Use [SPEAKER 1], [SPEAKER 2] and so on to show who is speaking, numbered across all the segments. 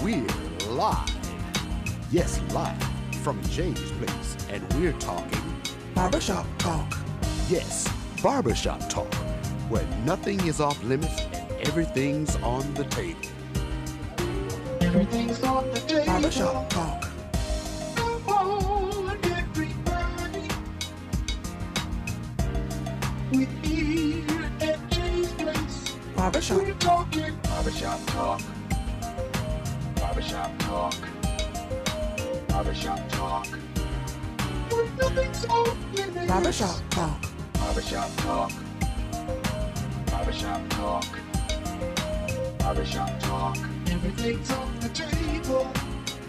[SPEAKER 1] we're live. Yes, live from James Place, and we're talking
[SPEAKER 2] Barbershop Talk.
[SPEAKER 1] Yes, barbershop talk, where nothing is off limits and everything's on the table.
[SPEAKER 2] Everything's on the table. Barbershop Talk.
[SPEAKER 3] Come on, everybody. We're here at James Place.
[SPEAKER 2] Barbershop.
[SPEAKER 3] We're talking
[SPEAKER 4] Barbershop Talk. Barbershop Talk. Barbershop Talk.
[SPEAKER 3] where nothing's off limits.
[SPEAKER 2] Barbershop Talk.
[SPEAKER 4] Barbershop Talk. Barbershop Talk. Barbershop Talk.
[SPEAKER 3] Everything's on the table.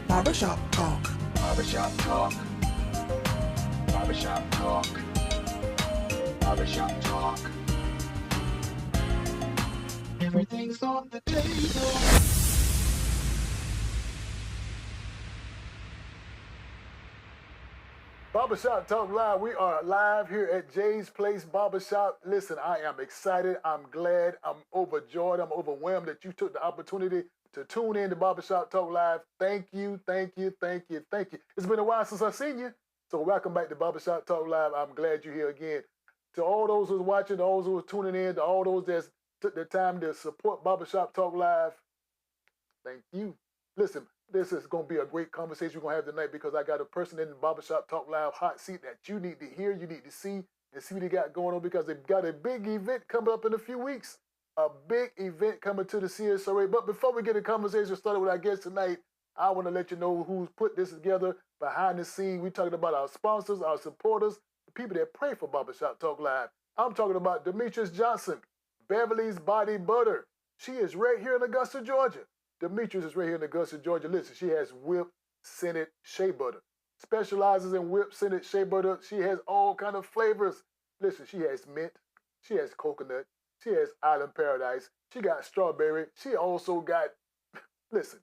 [SPEAKER 2] Barbershop Talk.
[SPEAKER 4] Barbershop Talk. Barbershop Talk. Barbershop Talk.
[SPEAKER 3] Everything's on the table.
[SPEAKER 5] Barbershop Talk Live. We are live here at Jay's Place Barbershop. Listen, I am excited. I'm glad. I'm overjoyed. I'm overwhelmed that you took the opportunity to tune in to Barbershop Talk Live. Thank you, thank you, thank you, thank you. It's been a while since I've seen you. So welcome back to Barbershop Talk Live. I'm glad you're here again. To all those who's watching, to those who are tuning in, to all those that took the time to support Barbershop Talk Live, thank you. Listen, this is going to be a great conversation we're going to have tonight because I got a person in the Barbershop Talk Live hot seat that you need to hear, you need to see, and see what they got going on because they've got a big event coming up in a few weeks. A big event coming to the CSRA. But before we get the conversation started with our guest tonight, I want to let you know who's put this together behind the scene. We're talking about our sponsors, our supporters, the people that pray for Barbershop Talk Live. I'm talking about Demetrius Johnson, Beverly's Body Butter. She is right here in Augusta, Georgia. Demetrius is right here in Augusta, Georgia. Listen, she has whipped scented shea butter. Specializes in whipped scented shea butter. She has all kind of flavors. Listen, she has mint. She has coconut. She has Island Paradise. She got strawberry. She also got, listen,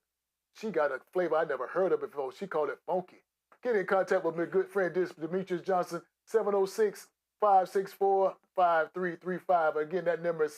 [SPEAKER 5] she got a flavor I never heard of before. She called it funky. Get in contact with my good friend, Demetrius Johnson, 706-564-5335. Again, that number is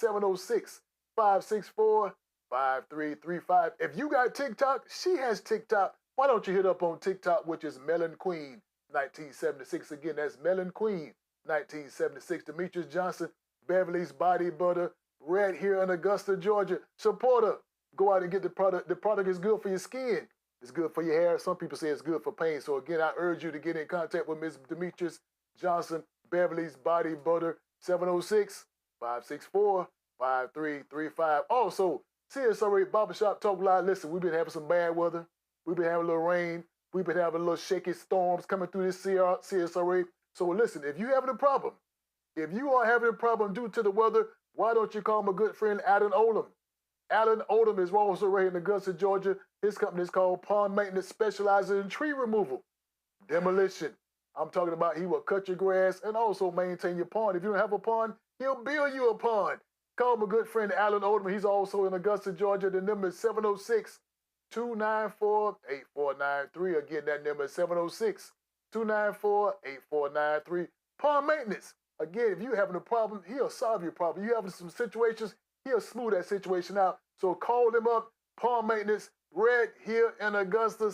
[SPEAKER 5] 706-564-5335. If you got TikTok, she has TikTok. Why don't you hit up on TikTok, which is Melon Queen 1976. Again, that's Melon Queen 1976. Demetrius Johnson, Beverly's Body Butter, right here in Augusta, Georgia. Support her. Go out and get the product. The product is good for your skin. It's good for your hair. Some people say it's good for pain. So again, I urge you to get in contact with Ms. Demetrius Johnson, Beverly's Body Butter, 706-564-5335. Also, CSRA Barbershop Talk Live. Listen, we've been having some bad weather. We've been having a little rain. We've been having a little shaky storms coming through this CSRA. So listen, if you're having a problem, if you are having a problem due to the weather, why don't you call my good friend Alan Odom? Alan Odom is also right in Augusta, Georgia. His company is called Pond Maintenance, specializing in tree removal, demolition. I'm talking about he will cut your grass and also maintain your pond. If you don't have a pond, he'll build you a pond. Call my good friend Alan Odom. He's also in Augusta, Georgia. The number is 706-294-8493. Again, that number is 706-294-8493. Pond Maintenance. Again, if you're having a problem, he'll solve your problem. You having some situations, he'll smooth that situation out. So call him up, Pond Maintenance, right here in Augusta,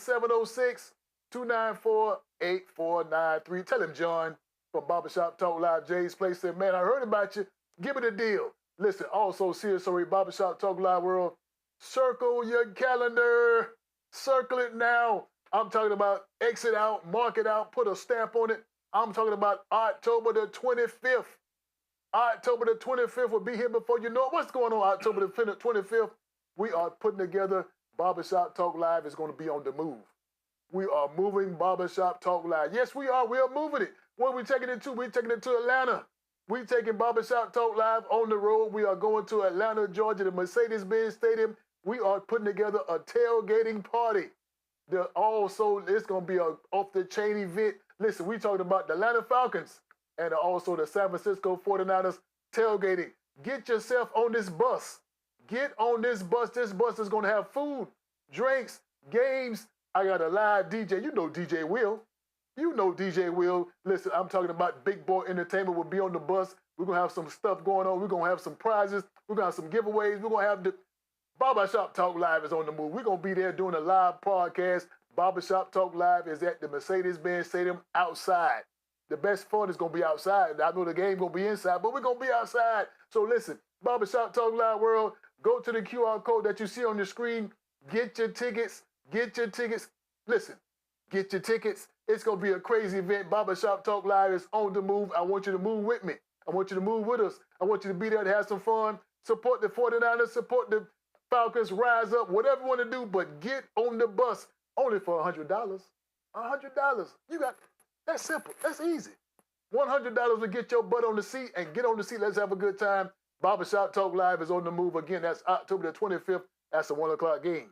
[SPEAKER 5] 706-294-8493. Tell him, John, from Barbershop Talk Live, Jay's Place, said, man, I heard about you. Give it a deal. Listen, also, CSRA Barbershop Talk Live World, circle your calendar. Circle it now. I'm talking about exit out, mark it out, put a stamp on it. I'm talking about October the 25th. October the 25th will be here before you know it. What's going on October the 25th? We are putting together Barbershop Talk Live. Is going to be on the move. We are moving Barbershop Talk Live. Yes, we are. We are moving it. Where are we taking it to? We're taking it to Atlanta. We're taking Barbershop Talk Live on the road. We are going to Atlanta, Georgia, the Mercedes-Benz Stadium. We are putting together a tailgating party. Also, it's going to be a off-the-chain event. Listen, we talking about the Atlanta Falcons and also the San Francisco 49ers tailgating. Get yourself on this bus. Get on this bus. This bus is going to have food, drinks, games. I got a live DJ. You know DJ Will. You know DJ Will. Listen, I'm talking about Big Boy Entertainment will be on the bus. We're going to have some stuff going on. We're going to have some prizes. We're going to have some giveaways. We're going to have Barbershop Talk Live is on the move. We're going to be there doing a live podcast. Barbershop Talk Live is at the Mercedes-Benz Stadium outside. The best fun is going to be outside. I know the game going to be inside, but we're going to be outside. So listen, Barbershop Talk Live World, go to the QR code that you see on the screen. Get your tickets. Get your tickets. Listen, get your tickets. It's going to be a crazy event. Barbershop Talk Live is on the move. I want you to move with me. I want you to move with us. I want you to be there to have some fun. Support the 49ers. Support the Falcons. Rise up. Whatever you want to do, but get on the bus. Only for $100. $100. You got, that's simple. That's easy. $100 to get your butt on the seat and get on the seat. Let's have a good time. Barbershop Talk Live is on the move again. That's October the 25th. That's a 1 o'clock game.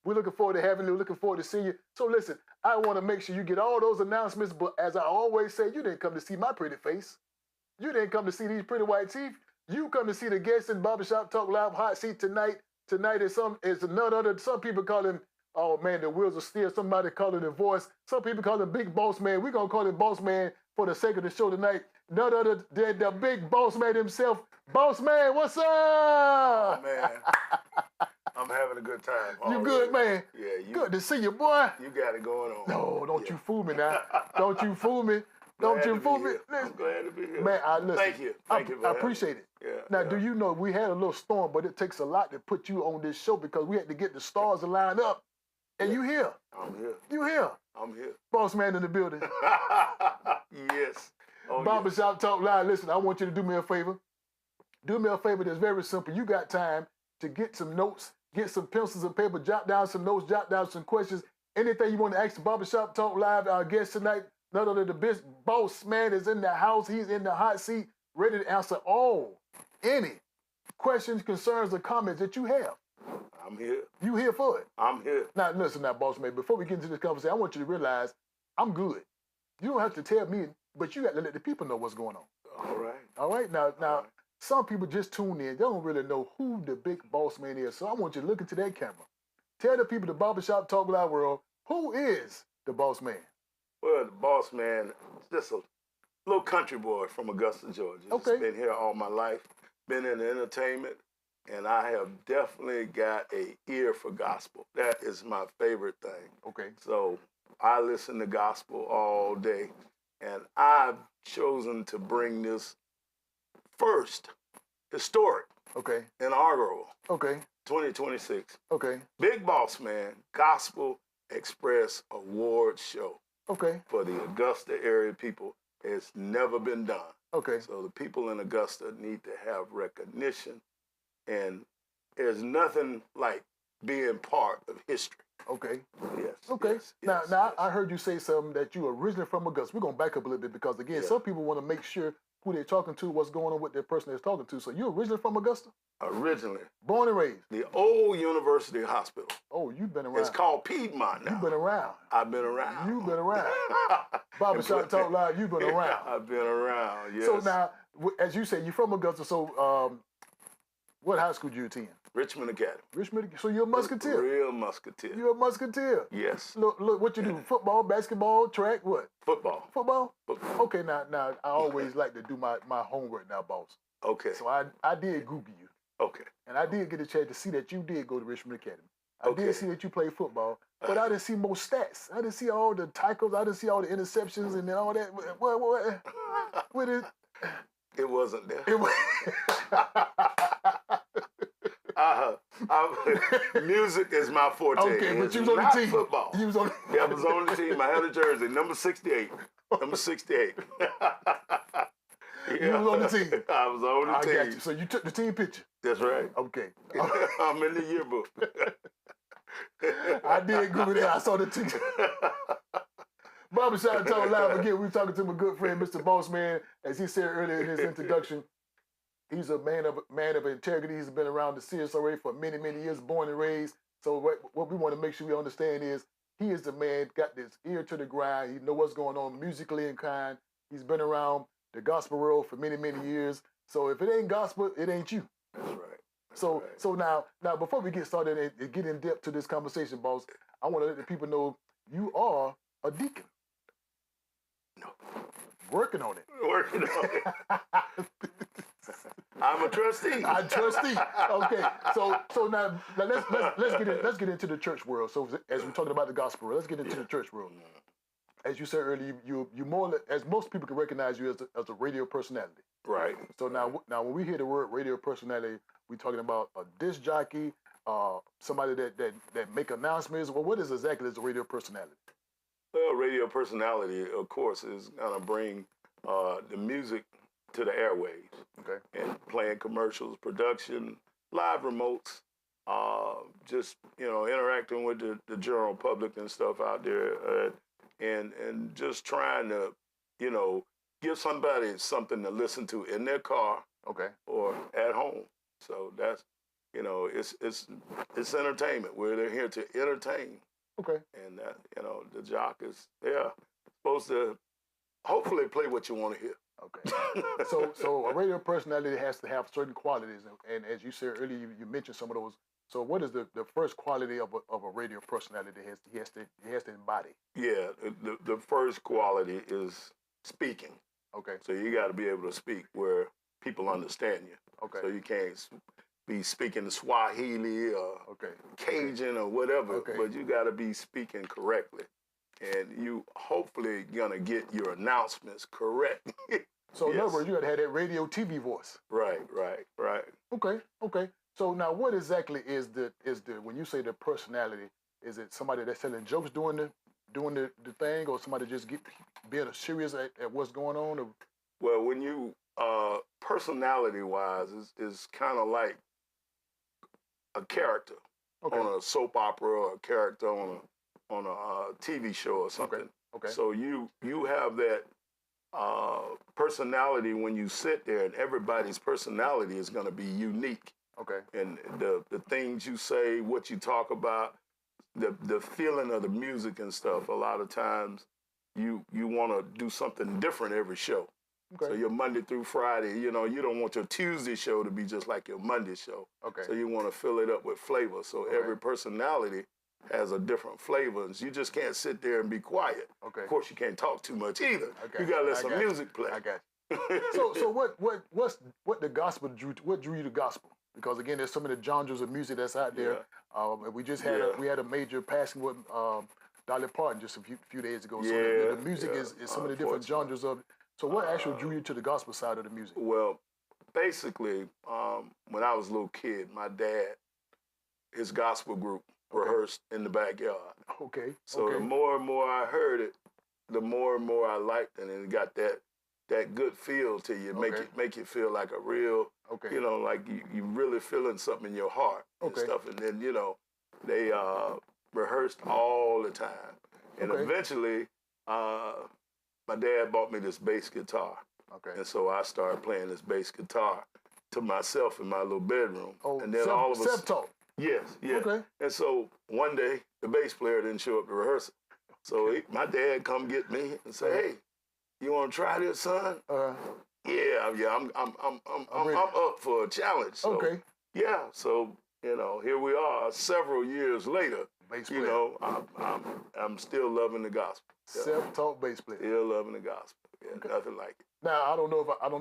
[SPEAKER 5] We're looking forward to having you. Looking forward to seeing you. So listen, I want to make sure you get all those announcements. But as I always say, you didn't come to see my pretty face. You didn't come to see these pretty white teeth. You come to see the guests in Barbershop Talk Live hot seat tonight. Tonight is none other. Some people call him, oh man, the wheels of steel. Somebody call him the voice. Some people call him Big Boss Man. We're gonna call him Boss Man for the sake of the show tonight. None other than the Big Boss Man himself. Boss Man, what's up?
[SPEAKER 6] Oh, man. I'm having a good time.
[SPEAKER 5] You
[SPEAKER 6] already.
[SPEAKER 5] good, man?
[SPEAKER 6] Yeah,
[SPEAKER 5] Good to see you, boy.
[SPEAKER 6] You got it going on.
[SPEAKER 5] No, don't
[SPEAKER 6] Yeah.
[SPEAKER 5] you fool me now. Don't you fool me. Don't
[SPEAKER 6] Glad
[SPEAKER 5] you
[SPEAKER 6] to be
[SPEAKER 5] fool me.
[SPEAKER 6] here. I'm glad to be here.
[SPEAKER 5] Man, listen.
[SPEAKER 6] Thank you. Thank you for
[SPEAKER 5] I
[SPEAKER 6] having
[SPEAKER 5] appreciate
[SPEAKER 6] me.
[SPEAKER 5] it.
[SPEAKER 6] Yeah.
[SPEAKER 5] Now,
[SPEAKER 6] yeah.
[SPEAKER 5] do you know we had a little storm, but it takes a lot to put you on this show because we had to get the stars to line up. And you here.
[SPEAKER 6] I'm here.
[SPEAKER 5] You here.
[SPEAKER 6] I'm here.
[SPEAKER 5] Boss Man in the building.
[SPEAKER 6] Yes. Oh,
[SPEAKER 5] Barbershop Talk Live. Listen, I want you to do me a favor. Do me a favor that's very simple. You got time to get some notes, get some pencils and paper, jot down some notes, jot down some questions. Anything you want to ask the Barbershop Talk Live, our guest tonight, none other than the big boss man is in the house. He's in the hot seat, ready to answer any questions, concerns, or comments that you have.
[SPEAKER 6] I'm here.
[SPEAKER 5] You here for it.
[SPEAKER 6] I'm here.
[SPEAKER 5] Now, listen now, boss man, before we get into this conversation, I want you to realize I'm good. You don't have to tell me, but you got to let the people know what's going on.
[SPEAKER 6] All right.
[SPEAKER 5] All right? Now, some people just tune in. They don't really know who the big boss man is. So I want you to look into that camera. Tell the people, the Barbershop Talk Live world, who is the boss man?
[SPEAKER 6] Well, the boss man is just a little country boy from Augusta, Georgia.
[SPEAKER 5] Okay.
[SPEAKER 6] Just been here all my life, been in entertainment, and I have definitely got an ear for gospel. That is my favorite thing.
[SPEAKER 5] Okay.
[SPEAKER 6] So I listen to gospel all day, and I've chosen to bring this first historic
[SPEAKER 5] Okay.
[SPEAKER 6] inaugural
[SPEAKER 5] Okay.
[SPEAKER 6] 2026
[SPEAKER 5] Okay.
[SPEAKER 6] Big Boss Man Gospel Express Award Show
[SPEAKER 5] Okay.
[SPEAKER 6] for the Augusta area people. It's never been done.
[SPEAKER 5] Okay.
[SPEAKER 6] So the people in Augusta need to have recognition, and there's nothing like being part of history.
[SPEAKER 5] Okay.
[SPEAKER 6] Yes.
[SPEAKER 5] Okay.
[SPEAKER 6] yes,
[SPEAKER 5] Now,
[SPEAKER 6] yes,
[SPEAKER 5] now
[SPEAKER 6] yes.
[SPEAKER 5] I heard you say something that you originally from Augusta. We're gonna back up a little bit because again,
[SPEAKER 6] Yeah.
[SPEAKER 5] some people want to make sure who they're talking to, what's going on with their person they're talking to. So you're originally from Augusta,
[SPEAKER 6] Originally,
[SPEAKER 5] born and raised.
[SPEAKER 6] the old University Hospital.
[SPEAKER 5] Oh, you've been around.
[SPEAKER 6] It's called Piedmont now.
[SPEAKER 5] You've been around.
[SPEAKER 6] I've been around.
[SPEAKER 5] You've been around. Barbershop Talk Live. You've been around.
[SPEAKER 6] I've been around. Yes.
[SPEAKER 5] So now, as you say, you're from Augusta. So, what high school did you attend?
[SPEAKER 6] Richmond Academy.
[SPEAKER 5] Richmond. So you're a musketeer.
[SPEAKER 6] Real musketeer.
[SPEAKER 5] You're a musketeer.
[SPEAKER 6] Yes.
[SPEAKER 5] Look, what you do? Football, basketball, track, what?
[SPEAKER 6] Football.
[SPEAKER 5] Football?
[SPEAKER 6] Football.
[SPEAKER 5] Okay, now I always like to do my homework now, boss.
[SPEAKER 6] Okay.
[SPEAKER 5] So I did Google you,
[SPEAKER 6] Okay.
[SPEAKER 5] and I did get a chance to see that you did go to Richmond Academy. I
[SPEAKER 6] Okay.
[SPEAKER 5] did see that you played football, but I didn't see most stats. I didn't see all the tackles. I didn't see all the interceptions and all that. What is
[SPEAKER 6] It wasn't there.
[SPEAKER 5] it? Was,
[SPEAKER 6] Music is my forte.
[SPEAKER 5] okay, but
[SPEAKER 6] It's
[SPEAKER 5] you was on the
[SPEAKER 6] not
[SPEAKER 5] team.
[SPEAKER 6] Football.
[SPEAKER 5] You was on.
[SPEAKER 6] Yeah, I was on the team. I had a jersey, number 68. Number 68.
[SPEAKER 5] You was on the team.
[SPEAKER 6] I was on the
[SPEAKER 5] I
[SPEAKER 6] team.
[SPEAKER 5] got you. So you took the team picture.
[SPEAKER 6] That's right.
[SPEAKER 5] Okay.
[SPEAKER 6] I'm in the yearbook.
[SPEAKER 5] I did Google that. I saw the team. Barbershop Talk Live again. We're talking to my good friend, Mr. Boss Man. As he said earlier in his introduction, he's a man of integrity. He's been around the CSRA for many, many years, born and raised. So what we want to make sure we understand is he is the man, got this ear to the grind. He know what's going on musically and kind. He's been around the gospel world for many, many years. So if it ain't gospel, it ain't you.
[SPEAKER 6] That's right. That's
[SPEAKER 5] So
[SPEAKER 6] right.
[SPEAKER 5] so now before we get started and get in depth to this conversation, boss, I want to let the people know you are a deacon.
[SPEAKER 6] No.
[SPEAKER 5] Working on it.
[SPEAKER 6] Working on it. I'm a trustee.
[SPEAKER 5] I trustee. Okay, so now let's get into the church world. So as we're talking about the gospel world, let's get into the church world. As you said earlier, you more as most people can recognize you as a radio personality.
[SPEAKER 6] Right.
[SPEAKER 5] So now when we hear the word radio personality, we're talking about a disc jockey, somebody that make announcements. Well, what is exactly is a radio personality?
[SPEAKER 6] Well, radio personality, of course, is gonna bring the music to the airwaves.
[SPEAKER 5] Okay.
[SPEAKER 6] And playing commercials, production, live remotes, just interacting with the general public and stuff out there, and just trying to give somebody something to listen to in their car,
[SPEAKER 5] Okay.
[SPEAKER 6] or at home. So that's it's entertainment. They're here to entertain,
[SPEAKER 5] Okay.
[SPEAKER 6] and that the jock is supposed to hopefully play what you want to hear.
[SPEAKER 5] Okay. So a radio personality has to have certain qualities, and as you said earlier, you mentioned some of those. So what is the first quality of a radio personality he has to embody?
[SPEAKER 6] Yeah, the first quality is speaking.
[SPEAKER 5] Okay.
[SPEAKER 6] So you got to be able to speak where people understand you.
[SPEAKER 5] Okay.
[SPEAKER 6] So you can't be speaking Swahili or
[SPEAKER 5] Okay.
[SPEAKER 6] Cajun or whatever,
[SPEAKER 5] Okay.
[SPEAKER 6] but you got to be speaking correctly. And you hopefully going to get your announcements correct.
[SPEAKER 5] So in
[SPEAKER 6] Yes.
[SPEAKER 5] other words, you got to have that radio TV voice.
[SPEAKER 6] Right.
[SPEAKER 5] Okay. So now, what exactly is the when you say the personality? Is it somebody that's telling jokes doing the thing, or somebody just being serious at what's going on? Or?
[SPEAKER 6] Well, when you personality-wise is kind of like a character on a soap opera or a character on a TV show or something.
[SPEAKER 5] Okay.
[SPEAKER 6] So you have that personality when you sit there, and everybody's personality is going to be unique.
[SPEAKER 5] Okay.
[SPEAKER 6] And the things you say, what you talk about, the feeling of the music and stuff. A lot of times, you want to do something different every show.
[SPEAKER 5] Okay.
[SPEAKER 6] So your Monday through Friday, you don't want your Tuesday show to be just like your Monday show.
[SPEAKER 5] Okay.
[SPEAKER 6] So you want to fill it up with flavor. So every personality has a different flavor. And you just can't sit there and be quiet.
[SPEAKER 5] Okay.
[SPEAKER 6] Of course, you can't talk too much either.
[SPEAKER 5] Okay.
[SPEAKER 6] You got to let some music play.
[SPEAKER 5] I got you. So what the gospel drew you to gospel? Because again, there's so many genres of music that's out there. We just had we had a major passing with Dolly Parton just a few days ago. So the music is so many different genres of it. So what actually drew you to the gospel side of the music?
[SPEAKER 6] Well, basically, when I was a little kid, my dad, his gospel group rehearsed in the backyard.
[SPEAKER 5] Okay.
[SPEAKER 6] So the more and more I heard it, the more and more I liked it, and it got that good feel to you. Make you feel like a real, like you really feeling something in your heart and stuff. And then they rehearsed all the time, and eventually, my dad bought me this bass guitar. Okay. And so I started playing this bass guitar to myself in my little bedroom.
[SPEAKER 5] Oh,
[SPEAKER 6] and then all of a
[SPEAKER 5] self-taught.
[SPEAKER 6] Yes. Okay. And so one day the bass player didn't show up to rehearsal. So my dad come get me and say, "Hey, you want to try this, son?" Yeah. I'm up for a challenge. So, yeah. So here we are, several years later. Bass player. I'm still loving the gospel.
[SPEAKER 5] Self-taught bass player.
[SPEAKER 6] Still loving the gospel. Yeah, nothing like it.
[SPEAKER 5] Now I don't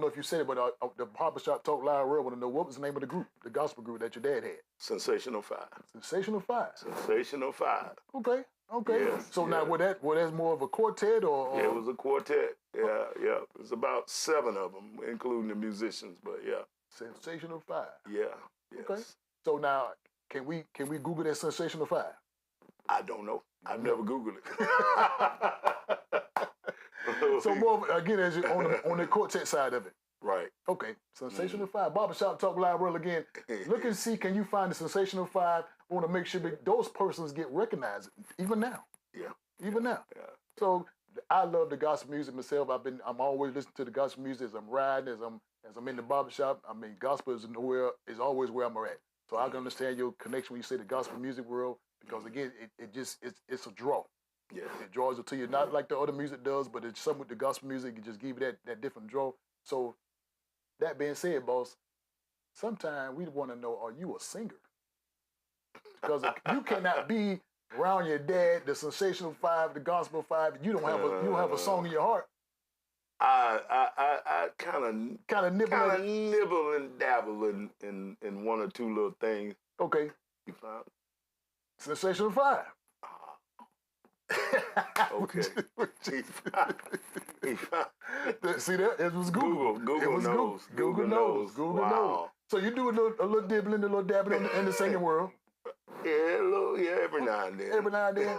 [SPEAKER 5] know if you said it, but the Barbershop Talk Live World want to know what was the name of the group, the gospel group that your dad had.
[SPEAKER 6] Sensational Five.
[SPEAKER 5] Sensational Five.
[SPEAKER 6] Sensational Five.
[SPEAKER 5] Okay.
[SPEAKER 6] Yes,
[SPEAKER 5] so now, was that more of a quartet or?
[SPEAKER 6] Yeah, it was a quartet. Yeah. It was about 7 of them, including the musicians. But yeah.
[SPEAKER 5] Sensational Five.
[SPEAKER 6] Yeah. Yes.
[SPEAKER 5] Okay. So now, can we Google that Sensational Five?
[SPEAKER 6] I don't know. I've never Googled it.
[SPEAKER 5] So more again, as on the quartet side of it.
[SPEAKER 6] Right.
[SPEAKER 5] Okay. Sensational Five. Barbershop Talk Live World again. Look and see, can you find the Sensational Five? I want to make sure that those persons get recognized, even now.
[SPEAKER 6] Yeah.
[SPEAKER 5] Even now.
[SPEAKER 6] Yeah.
[SPEAKER 5] So I love the gospel music myself. I'm always listening to the gospel music as I'm riding, as I'm in the barbershop. I mean, gospel is always where I'm at. So I can understand your connection when you say the gospel music world, because again, it's a draw.
[SPEAKER 6] Yeah.
[SPEAKER 5] It draws you to you, not like the other music does, but it's something with the gospel music, it just give you that different draw. So that being said, boss, sometimes we want to know, are you a singer? Because you cannot be around your dad, the Sensational Five, the Gospel Five, you don't have a song in your heart.
[SPEAKER 6] I kind of
[SPEAKER 5] nibble.
[SPEAKER 6] nibble and dabble in one or two little things.
[SPEAKER 5] Okay.
[SPEAKER 6] You found?
[SPEAKER 5] Sensational Five.
[SPEAKER 6] Okay.
[SPEAKER 5] See that? It was Google.
[SPEAKER 6] Google knows.
[SPEAKER 5] Google knows. Google knows. So you do a little dibbling, a little dabbling in the singing world.
[SPEAKER 6] Yeah, every now and then.
[SPEAKER 5] Every now and then.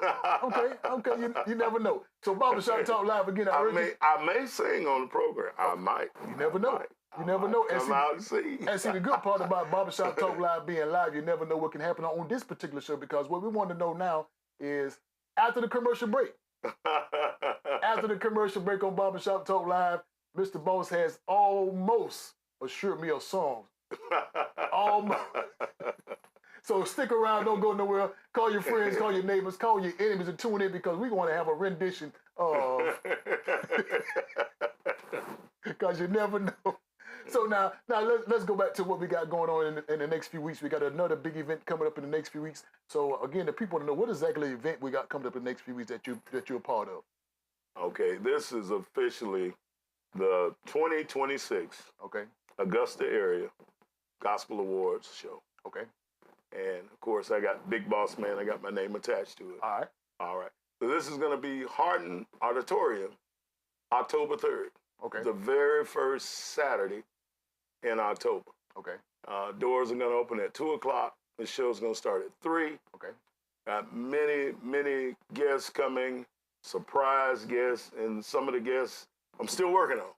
[SPEAKER 5] Okay. You never know. So Barbershop Talk Live again.
[SPEAKER 6] I may sing on the program. I might.
[SPEAKER 5] You never know. You never know.
[SPEAKER 6] Come out and see.
[SPEAKER 5] And see, the good part about Barbershop Talk Live being live, you never know what can happen on this particular show, because what we want to know now is after the commercial break. After the commercial break on Barbershop Talk Live, Mr. Boss has almost assured me of songs. Almost. So stick around, don't go nowhere. Call your friends, call your neighbors, call your enemies, and tune in, because we're going to have a rendition of... Because you never know. So now let's go back to what we got going on in the next few weeks. We got another big event coming up in the next few weeks. So again, the people want to know what exactly event we got coming up in the next few weeks that you're a part of.
[SPEAKER 6] Okay, this is officially the 2026 Augusta Area Gospel Awards show.
[SPEAKER 5] Okay.
[SPEAKER 6] And of course, I got Big Boss Man. I got my name attached to it. All right. So this is going to be Hardin Auditorium, October 3rd.
[SPEAKER 5] Okay.
[SPEAKER 6] The very first Saturday in October.
[SPEAKER 5] Okay.
[SPEAKER 6] Doors are going to open at 2 o'clock. The show's going to start at 3.
[SPEAKER 5] Okay.
[SPEAKER 6] Got many guests coming, surprise guests, and some of the guests I'm still working on.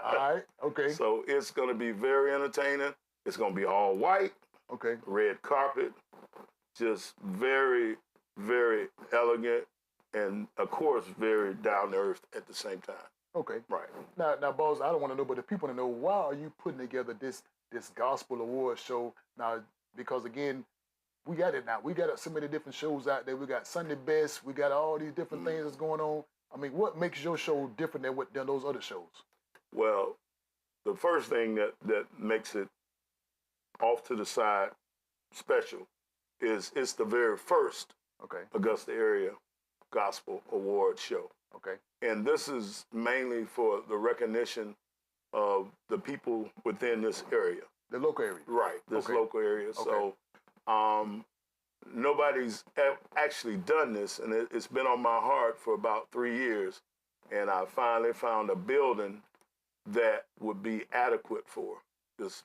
[SPEAKER 5] All right. Okay.
[SPEAKER 6] So it's going to be very entertaining. It's going to be all white.
[SPEAKER 5] Okay.
[SPEAKER 6] Red carpet. Just very, very elegant, and of course, very down to earth at the same time.
[SPEAKER 5] Okay.
[SPEAKER 6] Right.
[SPEAKER 5] Now, boss, I don't want to know, but the people want to know, why are you putting together this gospel award show now? Because again, we got it now. We got so many different shows out there. We got Sunday Best. We got all these different things that's going on. I mean, what makes your show different than those other shows?
[SPEAKER 6] Well, the first thing that makes it off to the side special is it's the very first Augusta Area Gospel Award show.
[SPEAKER 5] Okay. And
[SPEAKER 6] this is mainly for the recognition of the people within this area.
[SPEAKER 5] The local area.
[SPEAKER 6] Right, this local area. Okay. So nobody's actually done this, and it's been on my heart for about 3 years. And I finally found a building that would be adequate for this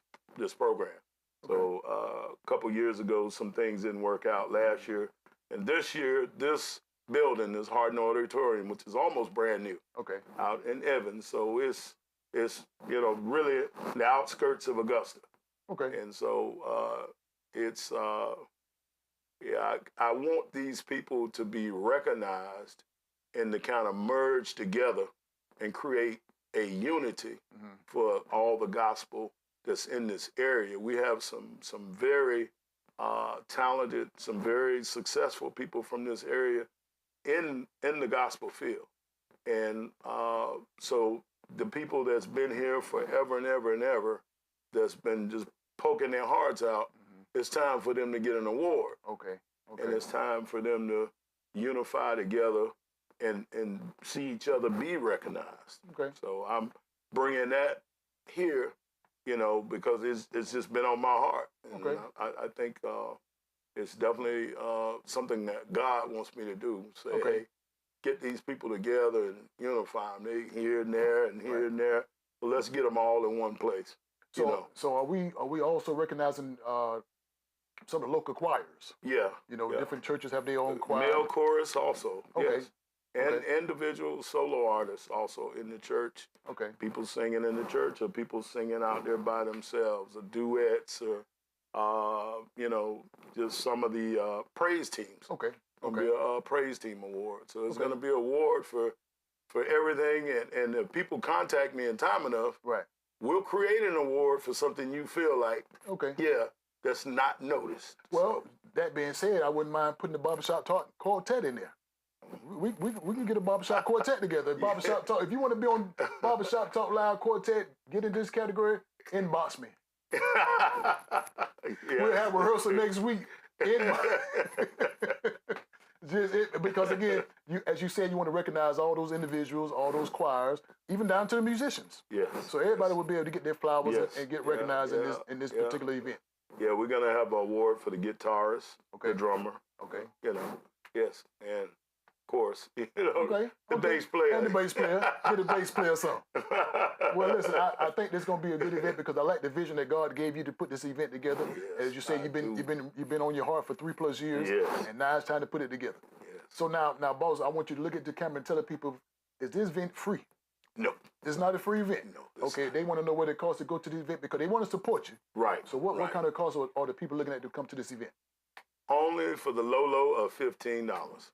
[SPEAKER 6] program. Okay. So a couple years ago, some things didn't work out last year. And this year, this building is Hardin Auditorium, which is almost brand new. Okay. Out in Evans. So it's really the outskirts of Augusta. Okay. And so I want these people to be recognized and to kind of merge together and create a unity for all the gospel that's in this area. We have some very talented, some very successful people from this area in the gospel field. And so the people that's been here forever and ever and ever, that's been just poking their hearts out, it's time for them to get an award. Okay. And it's time for them to unify together and see each other be recognized. Okay. So I'm bringing that here, because it's just been on my heart. And I think it's definitely something that God wants me to do. Say, hey, get these people together and unify them. They here and there and here and there. But let's get them all in one place.
[SPEAKER 5] So are we also recognizing some of the local choirs? Yeah. Different churches have their own choir.
[SPEAKER 6] Male chorus also. Okay. Yes. And individual solo artists also in the church. Okay. People singing in the church, or people singing out there by themselves, or duets, or just some of the praise teams. Okay. It'll be a praise team award. So it's going to be an award for everything. And if people contact me in time enough, we'll create an award for something you feel like, that's not noticed.
[SPEAKER 5] Well, that being said, I wouldn't mind putting the Barbershop Talk Quartet in there. We can get a Barbershop Quartet together. Barbershop Talk. If you want to be on Barbershop Talk Live Quartet, get in this category, inbox me. We'll have rehearsal next week. Because again, as you said, you want to recognize all those individuals, all those choirs, even down to the musicians.
[SPEAKER 6] Yes.
[SPEAKER 5] So everybody will be able to get their flowers and get recognized in this particular event.
[SPEAKER 6] Yeah, we're gonna have an award for the guitarist, the drummer.
[SPEAKER 5] Okay.
[SPEAKER 6] Yes, and of course, the bass player.
[SPEAKER 5] And the bass player. Get the bass player some. Well, listen, I think this is gonna be a good event because I like the vision that God gave you to put this event together.
[SPEAKER 6] Yes,
[SPEAKER 5] as you say, you've been on your heart for 3+ years, and now it's time to put it together.
[SPEAKER 6] Yes.
[SPEAKER 5] So now, boss, I want you to look at the camera and tell the people, is this event free?
[SPEAKER 6] No.
[SPEAKER 5] It's not a free event.
[SPEAKER 6] No.
[SPEAKER 5] Okay, they want to know what it costs to go to the event because they want to support you.
[SPEAKER 6] Right.
[SPEAKER 5] So what kind of costs are the people looking at to come to this event?
[SPEAKER 6] Only for the low of $15.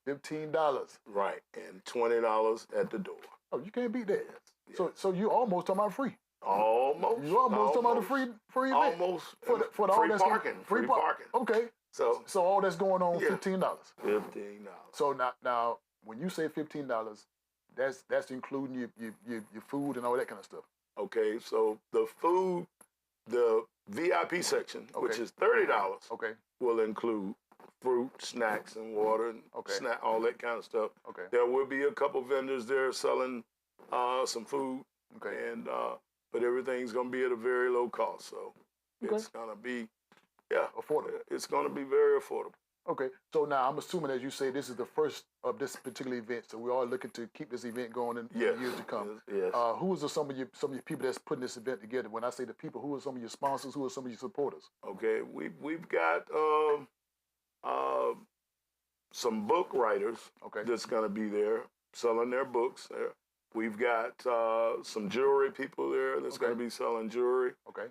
[SPEAKER 5] $15.
[SPEAKER 6] Right, and $20 at the door.
[SPEAKER 5] Oh, you can't beat that.
[SPEAKER 6] Yes.
[SPEAKER 5] So you almost talking about free.
[SPEAKER 6] Almost.
[SPEAKER 5] You almost talking about a free event.
[SPEAKER 6] Almost.
[SPEAKER 5] For
[SPEAKER 6] free parking. Free parking.
[SPEAKER 5] Okay. So all that's going on $15.
[SPEAKER 6] $15.
[SPEAKER 5] So now when you say $15, that's including your food and all that kind of stuff.
[SPEAKER 6] Okay, so the food, the VIP section, which is $30, will include fruit, snacks, and water, and all that kind of stuff.
[SPEAKER 5] Okay.
[SPEAKER 6] There will be a couple vendors there selling some food, but everything's going to be at a very low cost. So it's going to be,
[SPEAKER 5] affordable.
[SPEAKER 6] It's going to be very affordable.
[SPEAKER 5] Okay, so now I'm assuming, as you say, this is the first of this particular event, so we are looking to keep this event going in years to come.
[SPEAKER 6] Yes.
[SPEAKER 5] Who are some of your people that's putting this event together? When I say the people, who are some of your sponsors? Who are some of your supporters?
[SPEAKER 6] Okay, we've got some book writers that's going to be there selling their books. We've got some jewelry people there that's going to be selling jewelry.
[SPEAKER 5] Okay.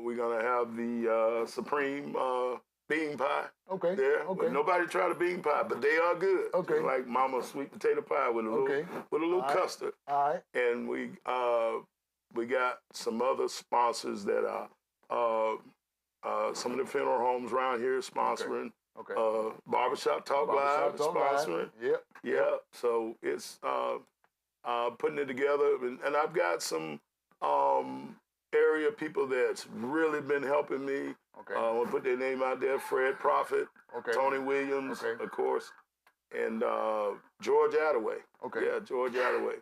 [SPEAKER 6] We're going to have the Supreme bean pie there.
[SPEAKER 5] Okay.
[SPEAKER 6] Nobody tried a bean pie, but they are good.
[SPEAKER 5] Okay.
[SPEAKER 6] Just like Mama's sweet potato pie with a little custard.
[SPEAKER 5] All right.
[SPEAKER 6] And we got some other sponsors that are some of the funeral homes around here sponsoring.
[SPEAKER 5] Okay.
[SPEAKER 6] Barbershop Talk Live sponsoring.
[SPEAKER 5] Yep.
[SPEAKER 6] Yeah. So it's putting it together, and I've got some area people that's really been helping me.
[SPEAKER 5] Okay.
[SPEAKER 6] I want to put their name out there: Fred Prophet, Tony Williams, of course, and George Attaway.
[SPEAKER 5] Okay.
[SPEAKER 6] Yeah, George Attaway.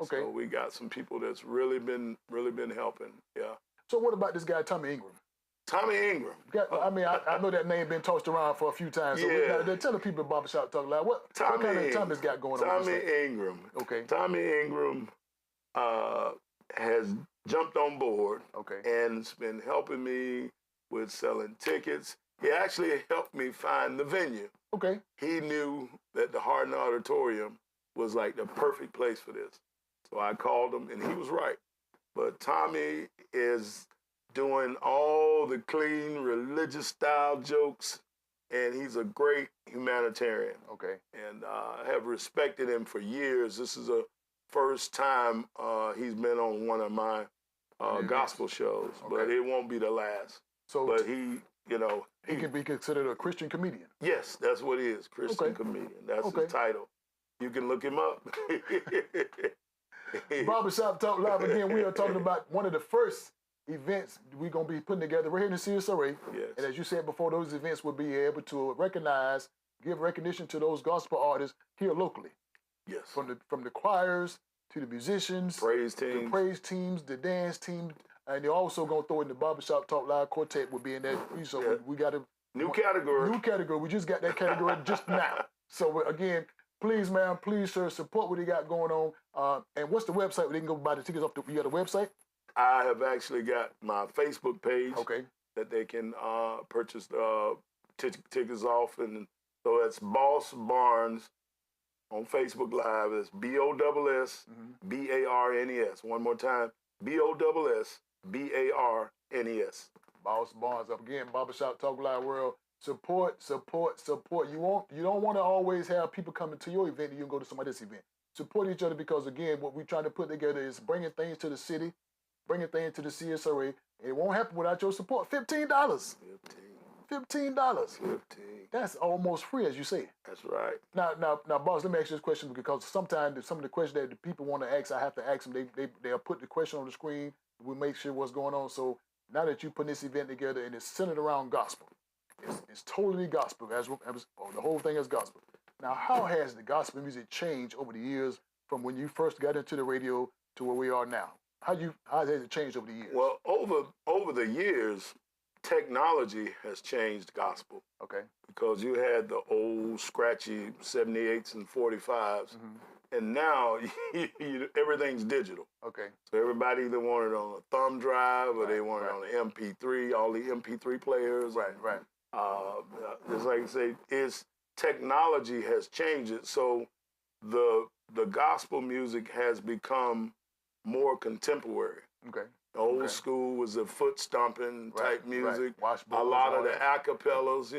[SPEAKER 5] Okay.
[SPEAKER 6] So we got some people that's really been helping. Yeah.
[SPEAKER 5] So what about this guy Tommy Ingram?
[SPEAKER 6] Tommy Ingram.
[SPEAKER 5] I mean, I know that name been tossed around for a few times. So tell the people at Barbershop Talk Live what kind of Tommy's got going on.
[SPEAKER 6] Tommy Ingram.
[SPEAKER 5] Okay.
[SPEAKER 6] Tommy Ingram has jumped on board.
[SPEAKER 5] Okay.
[SPEAKER 6] And it's been helping me with selling tickets. He actually helped me find the venue.
[SPEAKER 5] Okay.
[SPEAKER 6] He knew that the Hardin Auditorium was like the perfect place for this. So I called him, and he was right. But Tommy is doing all the clean, religious-style jokes, and he's a great humanitarian.
[SPEAKER 5] Okay.
[SPEAKER 6] And I have respected him for years. This is the first time he's been on one of my gospel shows, but it won't be the last.
[SPEAKER 5] So,
[SPEAKER 6] but he
[SPEAKER 5] can be considered a Christian comedian.
[SPEAKER 6] Yes, that's what he is, Christian comedian. That's his title. You can look him up.
[SPEAKER 5] Barbershop Talk Live again. We are talking about one of the first events we're going to be putting together right here in the CSRA.
[SPEAKER 6] Yes.
[SPEAKER 5] And as you said before, those events will be able to give recognition to those gospel artists here locally.
[SPEAKER 6] Yes.
[SPEAKER 5] From the choirs to the musicians,
[SPEAKER 6] praise teams,
[SPEAKER 5] the dance team, and they're also going to throw in the Barbershop Talk Live Quartet will be in there. So we got a
[SPEAKER 6] new category.
[SPEAKER 5] New category. We just got that category just now. So again, please, ma'am, please, sir, support what they got going on. And what's the website where they can go buy the tickets off? You got a website?
[SPEAKER 6] I have actually got my Facebook page.
[SPEAKER 5] Okay.
[SPEAKER 6] That they can purchase tickets off, and so it's Boss Barnes on Facebook Live. It's BOSS BARNES. One more time, BOSS BARNES.
[SPEAKER 5] Boss Barnes. Again, Barbershop Talk Live World. Support. You don't want to always have people coming to your event and you can go to somebody else's event. Support each other because, again, what we're trying to put together is bringing things to the city, bringing things to the CSRA. It won't happen without your support. $15. $15. That's almost free, as you say.
[SPEAKER 6] That's right.
[SPEAKER 5] Now, boss, let me ask you this question because sometimes some of the questions that the people want to ask, I have to ask them. They'll put the question on the screen. We'll make sure what's going on. So now that you put this event together and it's centered around gospel, it's totally gospel. The whole thing is gospel. Now, how has the gospel music changed over the years from when you first got into the radio to where we are now? How has it changed over the years?
[SPEAKER 6] Well, over the years, technology has changed gospel.
[SPEAKER 5] Okay.
[SPEAKER 6] Because you had the old scratchy 78s and 45s, and now everything's digital.
[SPEAKER 5] Okay.
[SPEAKER 6] So everybody either want it on a thumb drive or they want it on an MP3, all the MP3 players.
[SPEAKER 5] Right.
[SPEAKER 6] Just like I say, technology has changed it. So the gospel music has become more contemporary.
[SPEAKER 5] Okay.
[SPEAKER 6] The old school was the foot stomping type music. A lot of the acapellas,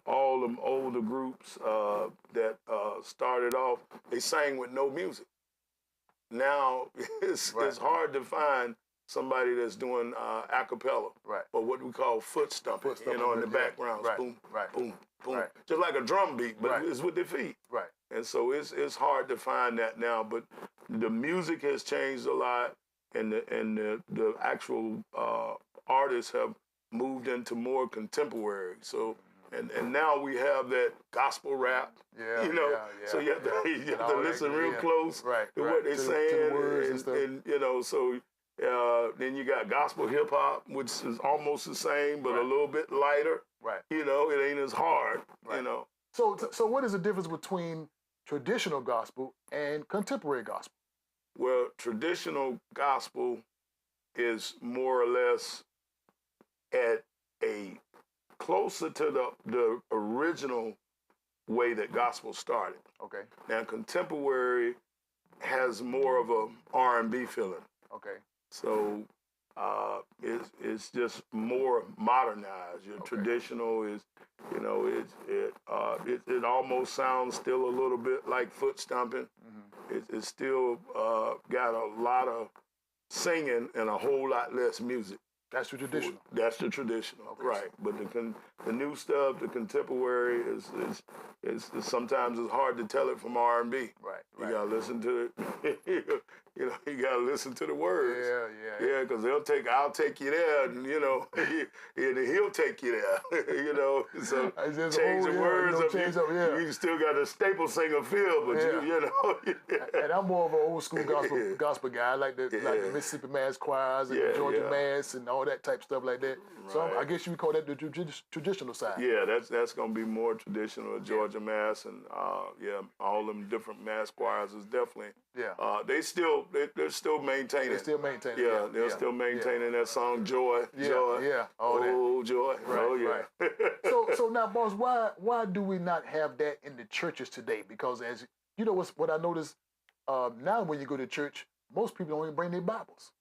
[SPEAKER 6] all them older groups that started off, they sang with no music. Now it's hard to find somebody that's doing acapella, or what we call foot stomping, in the background, boom, boom, boom, just like a drum beat, but it's with their feet.
[SPEAKER 5] Right.
[SPEAKER 6] And so it's hard to find that now, but the music has changed a lot, and the actual artists have moved into more contemporary. So and now we have that gospel rap. So you have to listen real close to what they're saying, and so then you got gospel hip hop, which is almost the same but a little bit lighter.
[SPEAKER 5] Right.
[SPEAKER 6] It ain't as hard.
[SPEAKER 5] So what is the difference between traditional gospel and contemporary gospel?
[SPEAKER 6] Well, traditional gospel is more or less at a closer to the original way that gospel started.
[SPEAKER 5] Okay.
[SPEAKER 6] Now, contemporary has more of a R&B feeling.
[SPEAKER 5] Okay.
[SPEAKER 6] So it's just more modernized. Your traditional is, it almost sounds still a little bit like foot stomping. It's still got a lot of singing and a whole lot less music.
[SPEAKER 5] That's the traditional.
[SPEAKER 6] That's the traditional, right? But the new stuff, the contemporary, is sometimes it's hard to tell it from R&B.
[SPEAKER 5] Right.
[SPEAKER 6] You gotta listen to it. You gotta listen to the words. Yeah, because I'll take you there, and and he'll take you there. So change the words up. You still got a staple singer feel, but
[SPEAKER 5] And I'm more of an old school gospel guy. I like the Mississippi Mass choirs and the Georgia Mass and all that type stuff like that. So I guess you would call that the traditional side.
[SPEAKER 6] Yeah, that's gonna be more traditional. Georgia Mass and all them different mass choirs is definitely. They're still maintaining.
[SPEAKER 5] They're still maintaining.
[SPEAKER 6] They're still maintaining that song Joy. Joy.
[SPEAKER 5] Oh,
[SPEAKER 6] joy.
[SPEAKER 5] Right. So now, boss, why do we not have that in the churches today? Because as you know, what I noticed now when you go to church, most people don't even bring their Bibles.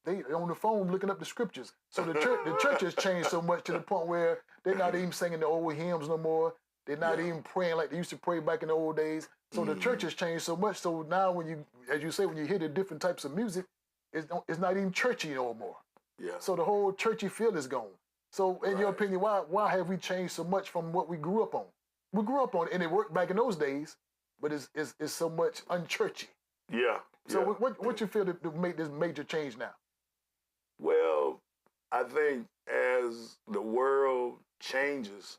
[SPEAKER 5] They're on the phone looking up the scriptures. So the church has changed so much to the point where they're not even singing the old hymns no more. They're not even praying like they used to pray back in the old days. So the church has changed so much. So now when you hear the different types of music, it's not even churchy no more.
[SPEAKER 6] Yeah.
[SPEAKER 5] So the whole churchy feel is gone. So in your opinion, why have we changed so much from what we grew up on? We grew up on it and it worked back in those days, but it's so much unchurchy.
[SPEAKER 6] Yeah.
[SPEAKER 5] So what you feel to make this major change now?
[SPEAKER 6] Well, I think as the world changes,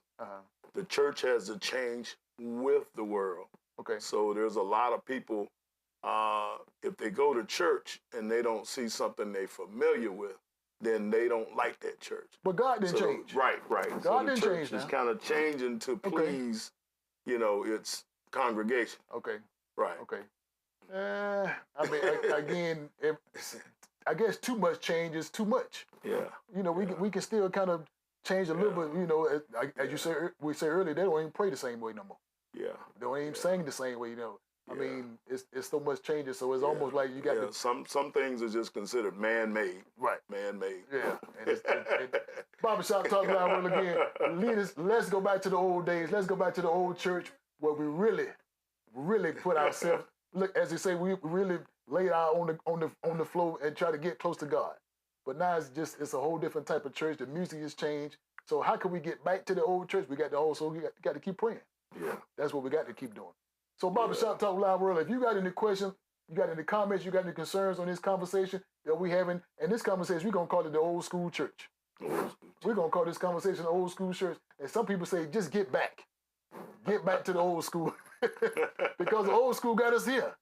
[SPEAKER 6] the church has to change with the world.
[SPEAKER 5] Okay.
[SPEAKER 6] So there's a lot of people, if they go to church and they don't see something they're familiar with, then they don't like that church.
[SPEAKER 5] But God didn't change.
[SPEAKER 6] Right.
[SPEAKER 5] God didn't change.
[SPEAKER 6] It's kind of changing to please, its congregation.
[SPEAKER 5] Okay.
[SPEAKER 6] Right.
[SPEAKER 5] Okay. I mean, again, I guess too much change is too much.
[SPEAKER 6] Yeah.
[SPEAKER 5] We can still kind of change a little bit. As you said, we said earlier, they don't even pray the same way no more.
[SPEAKER 6] Yeah.
[SPEAKER 5] They don't even sing the same way. I mean, it's so much changes. So it's almost like you got to.
[SPEAKER 6] Some things are just considered man-made.
[SPEAKER 5] Right.
[SPEAKER 6] Man-made.
[SPEAKER 5] Yeah. And Barbershop Talk Live again. Leaders, let's go back to the old days. Let's go back to the old church where we really put ourselves. Look, as they say, we really laid out on the floor and try to get close to God. But now it's a whole different type of church. The music has changed. So how can we get back to the old church? We got to keep praying.
[SPEAKER 6] Yeah.
[SPEAKER 5] That's what we got to keep doing. So Barbershop Talk Live World, if you got any questions, you got any comments, you got any concerns on this conversation that we having, and this conversation, we're going to call it the old school church.
[SPEAKER 6] Old school.
[SPEAKER 5] We're going to call this conversation old school shirts. And some people say, just get back. Get back to the old school. Because the old school got us here.